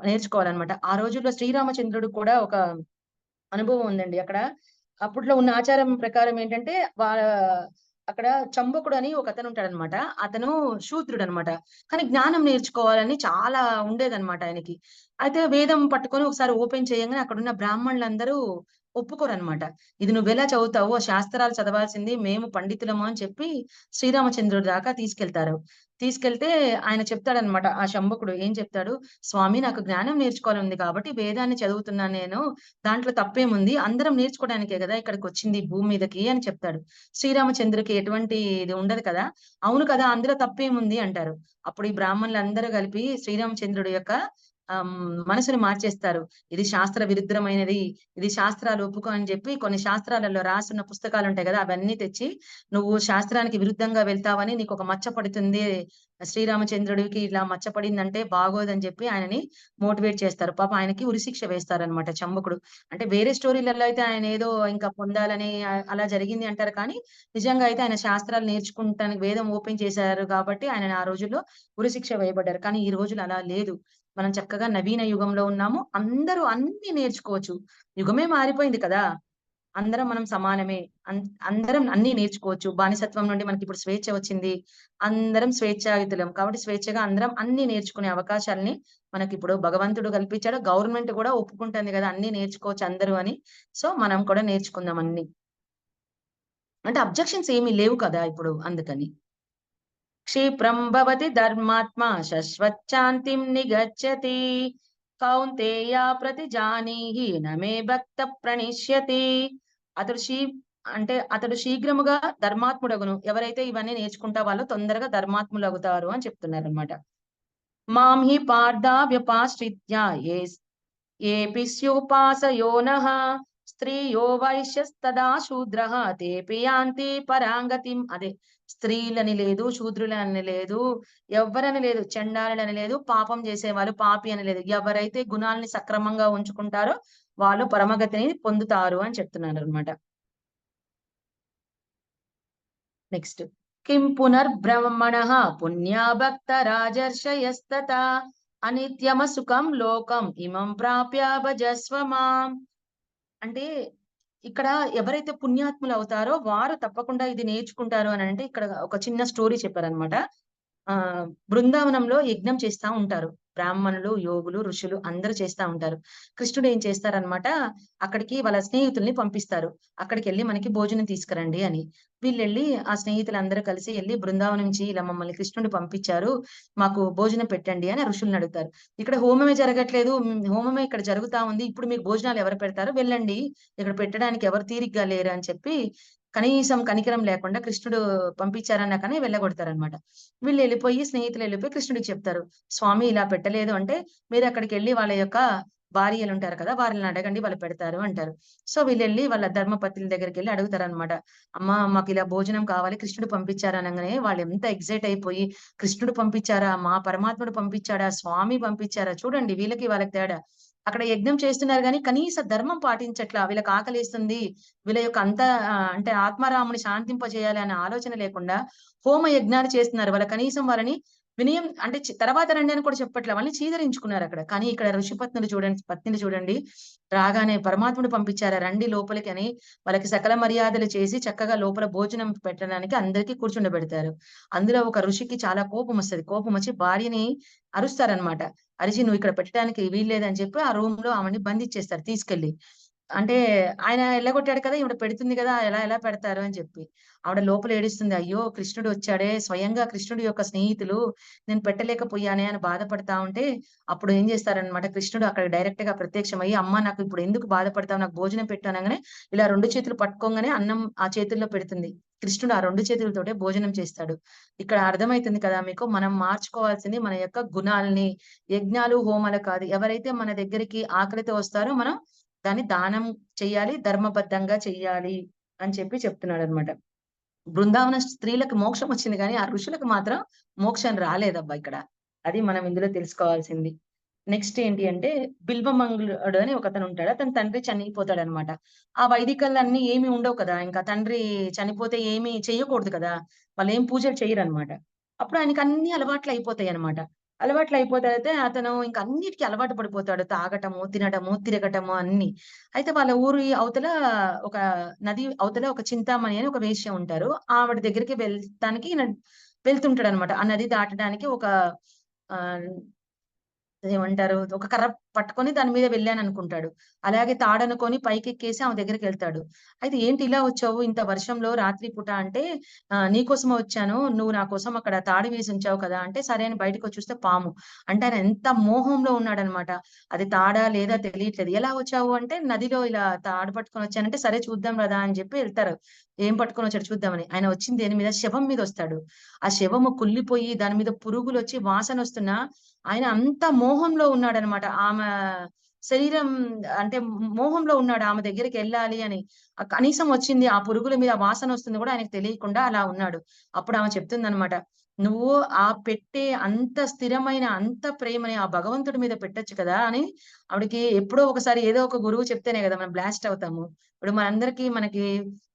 నేర్చుకోవాలనమాట. ఆ రోజుల్లో శ్రీరామచంద్రుడు కూడా ఒక అనుభవం ఉందండి. అప్పట్లో ఉన్న ఆచారం ప్రకారం ఏంటంటే, అక్కడ చంబకుడని ఒకతనుంటాడనమాట. అతను శూద్రుడనమాట. కానీ జ్ఞానం నేర్చుకోవాలని చాలా ఉండేదనమాట ఆయనకి. అయితే వేదం పట్టుకొని ఒకసారి ఓపెన్ చేయంగానే అక్కడున్న బ్రాహ్మణులందరూ ఒప్పుకోరనమాట. "ఇది నువ్వెలా చదువుతావు? ఆ శాస్త్రాలు చదవాల్సింది మేము పండితులము" అని చెప్పి శ్రీరామచంద్రుడి దాకా తీసుకెళ్తారు. తీసుకెళ్తే ఆయన చెప్తాడనమాట ఆ శంబకుడు ఏం చెప్తాడు, "స్వామి నాకు జ్ఞానం నేర్చుకోవాలని ఉంది కాబట్టి వేదాన్ని చదువుతున్నాను నేను. దాంట్లో తప్పేముంది? అందరం నేర్చుకోవడానికే గదా! ఇక్కడికొచ్చింది భూమి మీదకి" అని చెప్తాడు. శ్రీరామచంద్రుడికి ఎటువంటి ఇది ఉండదు కదా! "అవును కదా! అందులో తప్పేముంది?" అంటారు. అప్పుడు ఈ బ్రాహ్మణులందరూ కలిపి శ్రీరామచంద్రుడి యొక్క మనసుని మార్చేస్తారు. ఇది శాస్త్ర విరుద్ధమైనది. ఇది శాస్త్రాలు ఒప్పుకో అని జెప్పి కొన్ని శాస్త్రాలలో రాసున్న పుస్తకాలుంటాయి గదా! అవన్నీ తెచ్చి, "నువ్వు శాస్త్రానికి విరుద్ధంగా వెళ్తావని నీకొక మచ్చ పడుతుంది. శ్రీరామచంద్రుడికి ఇలా మచ్చ పడిందంటే బాగోదని" జెప్పి ఆయనని మోటివేట్ చేస్తారు. పాపం ఆయనకి ఉరిశిక్ష వేస్తారనమాట చంబకుడు. అంటే వేరే స్టోరీలలో అయితే ఆయనేదో ఇంకా పొందాలని అలా జరిగింది అంటారు కానీ, నిజంగా అయితే ఆయన శాస్త్రాలు నేర్చుకుంటానికి వేదం ఓపెన్ చేశారు గాబట్టి ఆయనని ఆ రోజుల్లో ఉరిశిక్ష వేయబడ్డారు. కానీ ఈ రోజుల్లో అలా లేదు. మనం చక్కగా నవీన యుగంలో ఉన్నాము. అందరూ అన్నీ నేర్చుకోవచ్చు. యుగమే మారిపోయింది కదా! అందరం మనం సమానమే. అందరం అన్నీ నేర్చుకోవచ్చు. బానిసత్వం నుండి మనకిప్పుడు స్వేచ్ఛ వచ్చింది. అందరం స్వేచ్ఛాయుతులం. కాబట్టి స్వేచ్ఛగా అందరం అన్నీ నేర్చుకునే అవకాశాల్ని మనకిప్పుడు భగవంతుడు కల్పించాడు. గవర్నమెంట్ కూడా ఒప్పుకుంటుంది గదా! అన్నీ నేర్చుకోవచ్చు అందరూ అని. సో, మనం కూడా నేర్చుకుందాం అన్నీ. అంటే అబ్జెక్షన్స్ ఏమి లేవు కదా! ఇప్పుడు అందుకని. క్షిప్రం భవతి ధర్మాత్మా శశ్వచ్ఛాంతిం నిగచ్చతి. కౌంతేయ ప్రతిజానీహి నమే భక్త ప్రణిష్యతి. అతడు శీ అతడు శీఘ్రముగా ధర్మాత్ముడగును. ఎవరైతే ఇవన్నీ నేర్చుకుంటా వాళ్ళు తొందరగా ధర్మాత్ములగుతారు అని చెప్తున్నారనమాట. మాం హి పార్థావ్యపాశ్రిత్య ఏపి స్యుపాసయోనః స్త్రియో వైశ్యస్తదా శూద్రః తేపి యాంతి పరాంగతిం. అదే స్త్రీలని లేదు, శూద్రులని లేదు, ఎవ్వరని లేదు, చండాలులని లేదు, పాపం చేసేవాళ్ళు పాపి అని లేదు. ఎవరైతే గుణాల్ని సక్రమంగా ఉంచుకుంటారో వాళ్ళు పరమగతిని పొందుతారు అని చెప్తున్నారనమాట. నెక్స్ట్. కిం పునర్బ్రహ్మణః పుణ్యా భక్త రాజర్షయస్తతా అనిత్యమసుఖం లోకం ఇమం ప్రాప్య భజస్వ మాం. అంటే ఇక్కడ ఎవరైతే పుణ్యాత్ములు అవుతారో వారు తప్పకుండా ఇది నేర్చుకుంటారు అని అంటే ఇక్కడ ఒక చిన్న స్టోరీ చెప్పారనమాట. బృందావనంలో యజ్ఞం చేస్తా ఉంటారు. బ్రాహ్మణులు, యోగులు, ఋషులు అందరూ చేస్తా ఉంటారు. కృష్ణుడు ఏం చేస్తారనమాట, అక్కడికి వాళ్ళ స్నేహితుల్ని పంపిస్తారు. అక్కడికెళ్ళి మనకి భోజనం తీసుకురండి అని. వీళ్ళెళ్ళి ఆ స్నేహితులందరూ కలిసి ఎళ్లి బృందావనం నుంచి ఇలా మమ్మల్ని కృష్ణుడు పంపించారు. మాకు భోజనం పెట్టండి అని ఋషుల్ని అడుగుతారు. ఇక్కడ హోమమే జరగట్లేదు. హోమమే ఇక్కడ జరుగుతా ఉంది. ఇప్పుడు మీకు భోజనాలు ఎవరు పెడతారు? వెళ్ళండి. ఇక్కడ పెట్టడానికి ఎవరు తీరిగ్గా లేరు అని చెప్పి కనీసం కనికరం లేకుండా కృష్ణుడు పంపించారన్నా కానీ వెళ్ళగొడతారనమాట. వీళ్ళెళ్ళిపోయి స్నేహితులెళ్ళిపోయి కృష్ణుడికి చెప్తారు. స్వామి ఇలా పెట్టలేదు అంటే, మీరక్కడికెళ్ళి వాళ్ళ యొక్క భార్యలుంటారు కదా! వారిని అడగండి వాళ్ళు పెడతారు అంటారు. సో, వీళ్ళెళ్ళి వాళ్ళ ధర్మపత్నుల దగ్గరికెళ్ళి అడుగుతారనమాట. అమ్మా మాకిలా భోజనం కావాలి కృష్ణుడు పంపించారు అనంగానే వాళ్ళెంత ఎక్సైట్ అయిపోయి, కృష్ణుడు పంపించారా? మా పరమాత్ముడు పంపించాడా? స్వామి పంపించారా? చూడండి వీళ్ళకి వాళ్ళకి తేడా. అక్కడ యజ్ఞం చేస్తున్నారు గానీ కనీస ధర్మం పాటించట్లా. వీళ్ళకి ఆకలేస్తుంది. వీళ్ళ యొక్క అంటే ఆత్మారాముని శాంతింపజేయాలి అనే ఆలోచన లేకుండా హోమ యజ్ఞాలు చేస్తున్నారు. కనీసం వాళ్ళని వినయం అంటే తర్వాత రండి అని కూడా చెప్పట్లే. వాళ్ళని చీదరించుకున్నారక్కడ. కానీ ఇక్కడ ఋషి పత్నిని చూడండి. రాగానే పరమాత్ముడు పంపించారా రండి లోపలికి అని వాళ్ళకి సకల మర్యాదలు చేసి చక్కగా లోపల భోజనం పెట్టడానికి అందరికి కూర్చుండబెడతారు. అందులో ఒక ఋషికి చాలా కోపమొస్తది. కోపమొచ్చి భార్యని అరుస్తారనమాట. అరిచి "నువ్వు ఇక్కడ పెట్టడానికి వీల్లేదని" చెప్పి ఆ రూమ్‌లో ఆమెని బంధించేస్తారు తీసుకెళ్ళి. అంటే ఆయన ఎల్లగొట్టాడు కదా! ఈవిడ పెడుతుంది కదా! ఎలా ఎలా పెడతారు అని చెప్పి. ఆవిడ లోపల ఏడుస్తుంది. అయ్యో! కృష్ణుడు వచ్చాడే, స్వయంగా కృష్ణుడి యొక్క స్నేహితులు నేను పెట్టలేకపోయానే అని బాధపడతా ఉంటే, అప్పుడు ఏం చేస్తారనమాట కృష్ణుడు అక్కడ డైరెక్ట్‌గా ప్రత్యక్షమయ్యి, "అమ్మ నాకు ఇప్పుడు ఎందుకు బాధపడతావు? నాకు భోజనం పెట్టు" అనంగానే ఇలా 2 చేతులు పట్టుకోంగానే అన్నం ఆ చేతుల్లో పెడుతుంది. కృష్ణుడు ఆ 2 చేతులతోటే భోజనం చేస్తాడు. ఇక్కడ అర్థమైతుంది కదా మీకు మనం మార్చుకోవాల్సింది మన యొక్క గుణాల్ని, యజ్ఞాలు, హోమాలు కాదు. ఎవరైతే మన దగ్గరికి ఆకలితో వస్తారో మనం దాన్ని దానం చెయ్యాలి, ధర్మబద్ధంగా చెయ్యాలి అని చెప్పి చెప్తున్నాడనమాట. బృందావన స్త్రీలకు మోక్షం వచ్చింది గానీ, ఆ ఋషులకు మాత్రం మోక్షం రాలేదబ్బా ఇక్కడ. అది మనం ఇందులో తెలుసుకోవాల్సింది. నెక్స్ట్ ఏంటి అంటే, బిల్వమంగళుడు అని ఒకతనుంటాడు. అతని తండ్రి చనిపోతాడనమాట. ఆ వైదికాలన్నీ ఏమి ఉండవు కదా! ఇంకా తండ్రి చనిపోతే ఏమి చెయ్యకూడదు కదా! వాళ్ళేం పూజలు చెయ్యరనమాట. అప్పుడు ఆయనకన్నీ అలవాట్లయిపోతాయనమాట. అలవాట్లయిపోతే అతను ఇంక అన్నిటికి అలవాటు పడిపోతాడు. తాగటము, తినడము, తిరగటము అన్నీ. అయితే వాళ్ళ ఊరి అవతల ఒక నది అవతల ఒక చింతామణి అని ఒక వేశ్య ఉంటారు. ఆవిడ దగ్గరికి వెళ్తానికి వెళ్తుంటాడనమాట. ఆ నది దాటడానికి ఒక ఆహ్ ఏమంటారు? ఒక కర్ర పట్టుకొని దాని మీద వెళ్ళాననుకుంటాడు. అలాగే తాడనుకొని పైకెక్కేసి ఆమె దగ్గరికెళ్తాడు. అయితే "ఏంటి ఇలా వచ్చావు ఇంత వర్షంలో రాత్రి పూట" అంటే "నీకోసమే వచ్చాను. నువ్వు నా కోసం అక్కడ తాడు వేసి ఉంచావు కదా!" అంటే సరే అని బయటకొచ్చి చూస్తే పాము. అంటే ఆయన ఎంత మోహంలో ఉన్నాడనమాట. అది తాడా లేదా తెలియట్లేదు. "ఎలా వచ్చావు?" అంటే "నదిలో ఇలా తాడు పట్టుకొని వచ్చానంటే" సరే చూద్దాం గదా! అని చెప్పి ఎళ్తారు. ఏం పట్టుకొనొచ్చాడో చూద్దామని. ఆయన వచ్చింది దేని మీద? శవం మీదొస్తాడు. ఆ శవము కుళ్ళిపోయి దాని మీద పురుగులొచ్చి వాసనొస్తున్నా ఆయన అంత మోహంలో ఉన్నాడనమాట. శరీరం అంటే మోహంలో ఉన్నాడు. ఆమె దగ్గరికెళ్ళాలి అని. కనీసం వచ్చింది ఆ పురుగుల మీద వాసనొస్తుంది గూడా ఆయనకు తెలియకుండా అలా ఉన్నాడు. అప్పుడు ఆమె చెప్తుందనమాట. "నువ్వు ఆ పెట్టే అంత స్థిరమైన, అంత ప్రేమని ఆ భగవంతుడి మీద పెట్టొచ్చు కదా!" అని ఆవిడకి ఎప్పుడో ఒకసారి ఏదో ఒక గురువు చెప్తేనే గదా! మనం బ్లాస్ట్ అవుతాము. ఇప్పుడు మనకి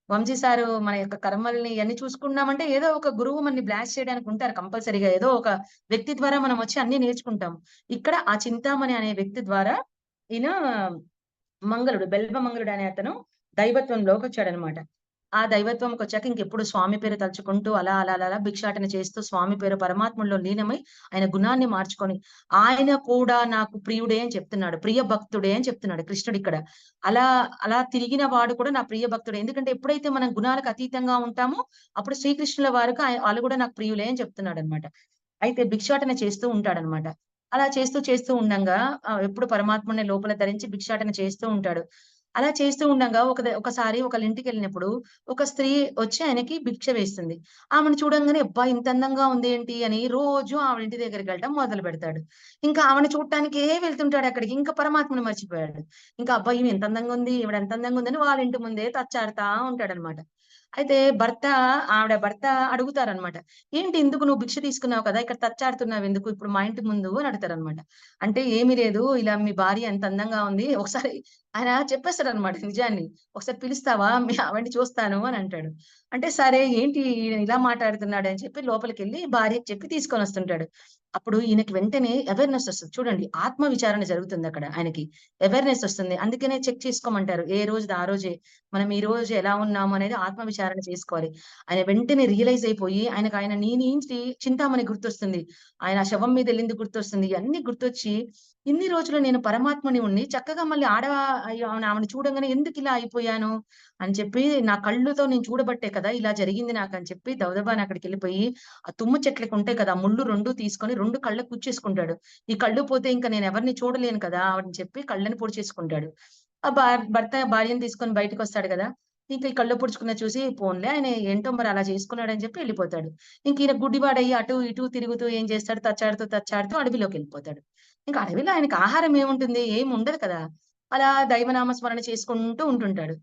వంశీ సారు మన యొక్క కర్మల్ని ఇయన్నీ చూసుకున్నామంటే ఏదో ఒక గురువు మనని బ్లాస్ట్ చేయడానికి ఉంటారు కంపల్సరీగా. ఏదో ఒక వ్యక్తి ద్వారా మనం వచ్చి అన్నీ నేర్చుకుంటాం. ఇక్కడ ఆ చింతామణి అనే వ్యక్తి ద్వారా ఈయన బెల్వ మంగళుడు అనే అతను దైవత్వంలోకి వచ్చాడనమాట. ఆ దైవత్వంకొచ్చాక ఇంకెప్పుడు స్వామి పేరు తలుచుకుంటూ అలా భిక్షాటన చేస్తూ స్వామి పేరు పరమాత్మలో లీనమై ఆయన గుణాన్ని మార్చుకొని, ఆయన కూడా నాకు ప్రియుడే అని చెప్తున్నాడు. ప్రియ భక్తుడే అని చెప్తున్నాడు కృష్ణుడిక్కడ. అలా అలా తిరిగిన వాడు కూడా నా ప్రియ భక్తుడే. ఎందుకంటే ఎప్పుడైతే మనం గుణాలకు అతీతంగా ఉంటామో అప్పుడు శ్రీకృష్ణుల వారికి వాళ్ళు కూడా నాకు ప్రియులే అని చెప్తున్నాడనమాట. అయితే భిక్షాటన చేస్తూ ఉంటాడనమాట. అలా చేస్తూ ఉండంగా ఎప్పుడు పరమాత్మనే లోపల ధరించి భిక్షాటన చేస్తూ ఉంటాడు. అలా చేస్తూ ఉండంగా ఒకసారి ఒకళ్ళింటికెళ్ళినప్పుడు ఒక స్త్రీ వచ్చి ఆయనకి భిక్ష వేస్తుంది. ఆమెను చూడంగానే అబ్బా! ఇంత అందంగా ఉందేంటి అని రోజు ఆవిడ ఇంటి దగ్గరికెళ్ళటం మొదలుపెడతాడు. ఇంకా ఆమెను చూడటానికే వెళ్తుంటాడు అక్కడికి. ఇంకా పరమాత్మను మర్చిపోయాడు. ఇంకా అబ్బా! ఈమె ఎంత అందంగా ఉంది, ఈవిడ ఎంత అందంగా ఉందని వాళ్ళ ఇంటి ముందే తచ్చాడుతా ఉంటాడనమాట. అయితే ఆవిడ భర్త అడుగుతారనమాట. "ఏంటి ఇందుకు నువ్వు భిక్ష తీసుకున్నావు కదా! ఇక్కడ తచ్చాడుతున్నావెందుకు ఇప్పుడు మా ఇంటి ముందు" అని అడుగుతారనమాట. అంటే "ఏమి లేదు ఇలా మీ భార్య ఎంత అందంగా ఉంది. ఒకసారి" ఆయన చెప్పేస్తాడనమాట నిజాన్ని. "ఒకసారి పిలుస్తావా? మీ ఆవిడని చూస్తాను" అని అంటాడు. అంటే సరే ఏంటి ఈయన ఇలా మాట్లాడుతున్నాడు అని చెప్పి లోపలికెళ్ళి భార్యకి చెప్పి తీసుకొనొస్తుంటాడు. అప్పుడు ఈయనకి వెంటనే అవేర్‌నెస్ ఒస్తది. చూడండి ఆత్మ విచారణ జరుగుతుందక్కడ ఆయనకి. అవేర్‌నెస్ ఒస్తుంది. అందుకనే చెక్ చేసుకోమంటారు. ఏ రోజుది ఆ రోజే. మనం ఈ రోజు ఎలా ఉన్నాము అనేది ఆత్మ విచారణ చేసుకోవాలి. ఆయన వెంటనే రియలైజ్ అయిపోయి ఆయన నేనేంటి చింతామణి గుర్తొస్తుంది. ఆయన శవం మీదెళ్ళింది గుర్తొస్తుంది. ఇయన్నీ గుర్తొచ్చి ఇన్ని రోజులు నేను పరమాత్మని ఉండి చక్కగా మళ్ళీ అయ్యో! ఆమెను చూడంగానే ఎందుకిలా అయిపోయాను అని చెప్పి నా కళ్ళుతో నేను చూడబట్టే కదా! ఇలా జరిగింది నాకని చెప్పి దబదబాని అక్కడికెళ్ళిపోయి ఆ తుమ్మ చెట్లకుంటాయి కదా! ఆ ముళ్ళు 2 తీసుకొని 2 కళ్ళకి కుచ్చేసుకుంటాడు. ఈ కళ్ళు పోతే ఇంక నేనెవరిని చూడలేను కదా! అని చెప్పి కళ్ళని పొడిచేసుకుంటాడు. ఆ భర్త భార్యని తీసుకొని బయటకొస్తాడు గదా! ఇంక ఈ కళ్ళు పొడుచుకున్నది చూసి పోన్లే ఆయన ఏంటో మరి అలా చేసుకున్నాడని చెప్పి ఎళ్ళిపోతాడు. ఇంక ఈయన గుడ్డివాడయ్యి అటు ఇటు తిరుగుతూ ఏం చేస్తాడు తచ్చాడుతూ అడవిలోకెళ్ళిపోతాడు. ఇంక అడవిలో ఆయనకి ఆహారం ఏముంటుంది? ఏముండదు కదా! అలా దైవనామ స్మరణ చేసుకుంటూ ఉంటుంటాడు.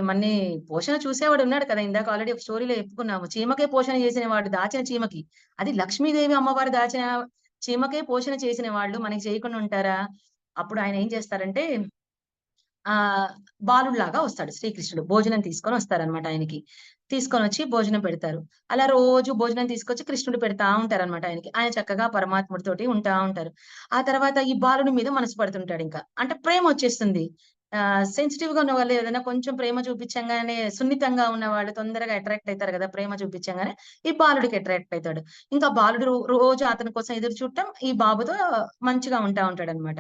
మన్ని పోషణ చూసేవాడున్నాడు కదా! ఇందాక ఆల్రెడీ ఒక స్టోరీలో చెప్పుకున్నాము. చీమకే పోషణ చేసిన వాడు దాచిన చీమకి. అది లక్ష్మీదేవి అమ్మవారు దాచిన చీమకే పోషణ చేసిన వాళ్ళు మనకి చేయకుండా ఉంటారా? అప్పుడు ఆయన ఏం చేస్తారంటే బాలుడిలాగా వస్తాడు శ్రీకృష్ణుడు. భోజనం తీసుకొనొస్తారనమాట ఆయనకి. తీసుకొనొచ్చి భోజనం పెడతారు. అలా రోజు భోజనం తీసుకొచ్చి కృష్ణుడు పెడతా ఉంటారనమాట ఆయనకి. ఆయన చక్కగా పరమాత్ముడితోటి ఉంటా ఉంటారు. ఆ తర్వాత ఈ బాలుడి మీద మనసు పడుతుంటాడింకా. అంటే ప్రేమొచ్చేస్తుంది. సెన్సిటివ్‌గా ఉన్నవాళ్ళు ఏదైనా కొంచెం ప్రేమ చూపిచ్చంగానే సున్నితంగా ఉన్నవాళ్ళు తొందరగా అట్రాక్ట్ అయితారు గదా! ప్రేమ చూపిచ్చంగానే. ఈ బాలుడికి అట్రాక్ట్ అయితాడు. ఇంకా బాలుడు రోజు అతని కోసం ఎదురు చూడటం, ఈ బాబుతో మంచిగా ఉంటా ఉంటాడనమాట.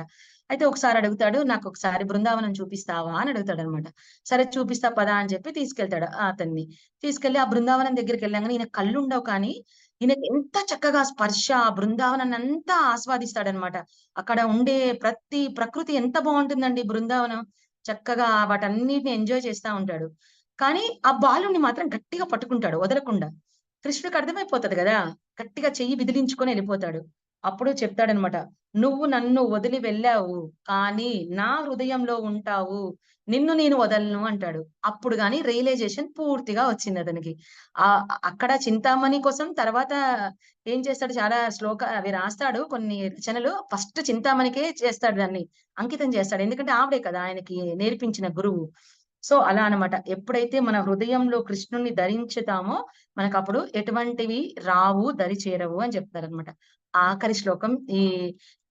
అయితే ఒకసారి అడుగుతాడు, "నాకొకసారి బృందావనం చూపిస్తావా?" అని అడుగుతాడనమాట. సరే చూపిస్తా పదా అని చెప్పి తీసుకెళ్తాడు అతన్ని. తీసుకెళ్ళి ఆ బృందావనం దగ్గరికెళ్ళంగానే ఈయన కళ్ళుండవు కానీ, ఈయనకి ఎంత చక్కగా స్పర్శ ఆ బృందావనాన్నంతా ఆస్వాదిస్తాడనమాట. అక్కడ ఉండే ప్రతి ప్రకృతి ఎంత బావుంటుందండి బృందావనం. చక్కగా వాటన్నిటిని ఎంజాయ్ చేస్తా ఉంటాడు. కానీ ఆ బాలుడిని మాత్రం గట్టిగా పట్టుకుంటాడు వదలకుండా. కృష్ణుడికి అర్థమైపోతది గదా! గట్టిగా చెయ్యి విదిలించుకొని ఎళ్ళిపోతాడు. అప్పుడు చెప్తాడనమాట. "నువ్వు నన్ను వదిలి వెళ్ళావు. కానీ నా హృదయంలో ఉంటావు. నిన్ను నేను వదలను" అంటాడు. అప్పుడు గాని రియలైజేషన్ పూర్తిగా వచ్చిందతనికి. అక్కడ చింతామణి కోసం తర్వాత ఏం చేస్తాడు చాలా అవి రాస్తాడు కొన్ని రచనలు. ఫస్ట్ చింతామణికే చేస్తాడు దాన్ని. అంకితం చేస్తాడు. ఎందుకంటే ఆవిడే కదా! ఆయనకి నేర్పించిన గురువు. సో, అలా అన్నమాట. ఎప్పుడైతే మన హృదయంలో కృష్ణుడిని ధరించుతామో మనకప్పుడు ఎటువంటివి రావు, దరి చేరవు అని చెప్తారనమాట. ఆఖరి శ్లోకం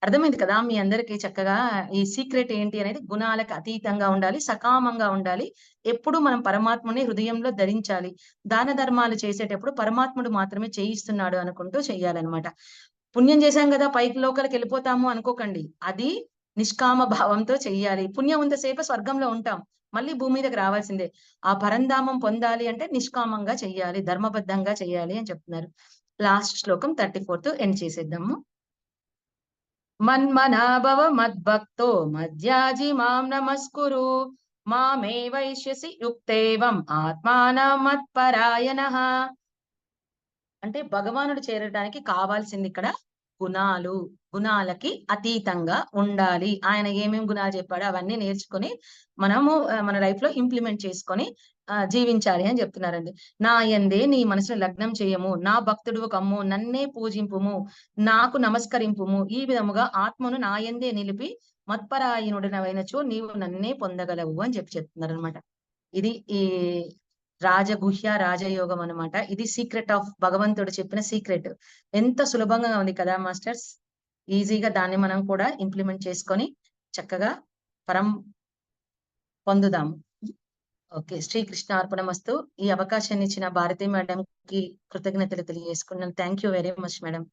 అర్థమైంది కదా! మీ అందరికి చక్కగా ఈ సీక్రెట్ ఏంటి అనేది గుణాలకు అతీతంగా ఉండాలి, సకామంగా ఉండాలి. ఎప్పుడు మనం పరమాత్మని హృదయంలో ధరించాలి. దాన ధర్మాలు చేసేటప్పుడు పరమాత్ముడు మాత్రమే చేయిస్తున్నాడు అనుకుంటూ చెయ్యాలనమాట. పుణ్యం చేశాం గదా! పైకి లోకాలకెళ్ళిపోతాము అనుకోకండి. అది నిష్కామ భావంతో చెయ్యాలి. పుణ్యం ఉన్నంత సేపు స్వర్గంలో ఉంటాం. మళ్ళీ భూమి మీదకి రావాల్సిందే. ఆ పరంధామం పొందాలి అంటే నిష్కామంగా చెయ్యాలి. ధర్మబద్ధంగా చెయ్యాలి అని చెప్తున్నారు. లాస్ట్ శ్లోకం 34తో ఎండ్ చేసేద్దాము. మన్మనా భవ మద్భక్తో మధ్యాజి మాం నమస్కురు. మామే వైష్యసి యుక్తేవం ఆత్మానం మత్పరాయణః. అంటే భగవానుడు చేరడానికి కావాల్సిందిక్కడ గుణాలు. గుణాలకి అతీతంగా ఉండాలి. ఆయన ఏమేం గుణాలు చెప్పాడో అవన్నీ నేర్చుకొని మనము మన లైఫ్‌లో ఇంప్లిమెంట్ చేసుకొని జీవించాలి అని చెప్తున్నారండి. నా యందే నీ మనసును లగ్నం చేయము. నా భక్తుడువు కమ్ము. నన్నే పూజింపుము. నాకు నమస్కరింపుము. ఈ విధముగా ఆత్మను నా యందే నిలిపి మత్పరాయణుడవైనచో నీవు నన్నే పొందగలవు అని చెప్తున్నారనమాట. ఇది ఈ రాజయోగం అన్నమాట. ఇది సీక్రెట్ ఆఫ్ భగవంతుడు చెప్పిన సీక్రెట్. ఎంత సులభంగా ఉంది కదా మాస్టర్స్! ఈజీగా దాన్ని మనం కూడా ఇంప్లిమెంట్ చేసుకొని చక్కగా పరం పొందుదాము. ఓకే. శ్రీకృష్ణార్పణమస్తు. ఈ అవకాశాన్ని ఇచ్చిన భారతి మేడంకి కృతజ్ఞతలు తెలియజేసుకున్నాను. Thank you very much madam.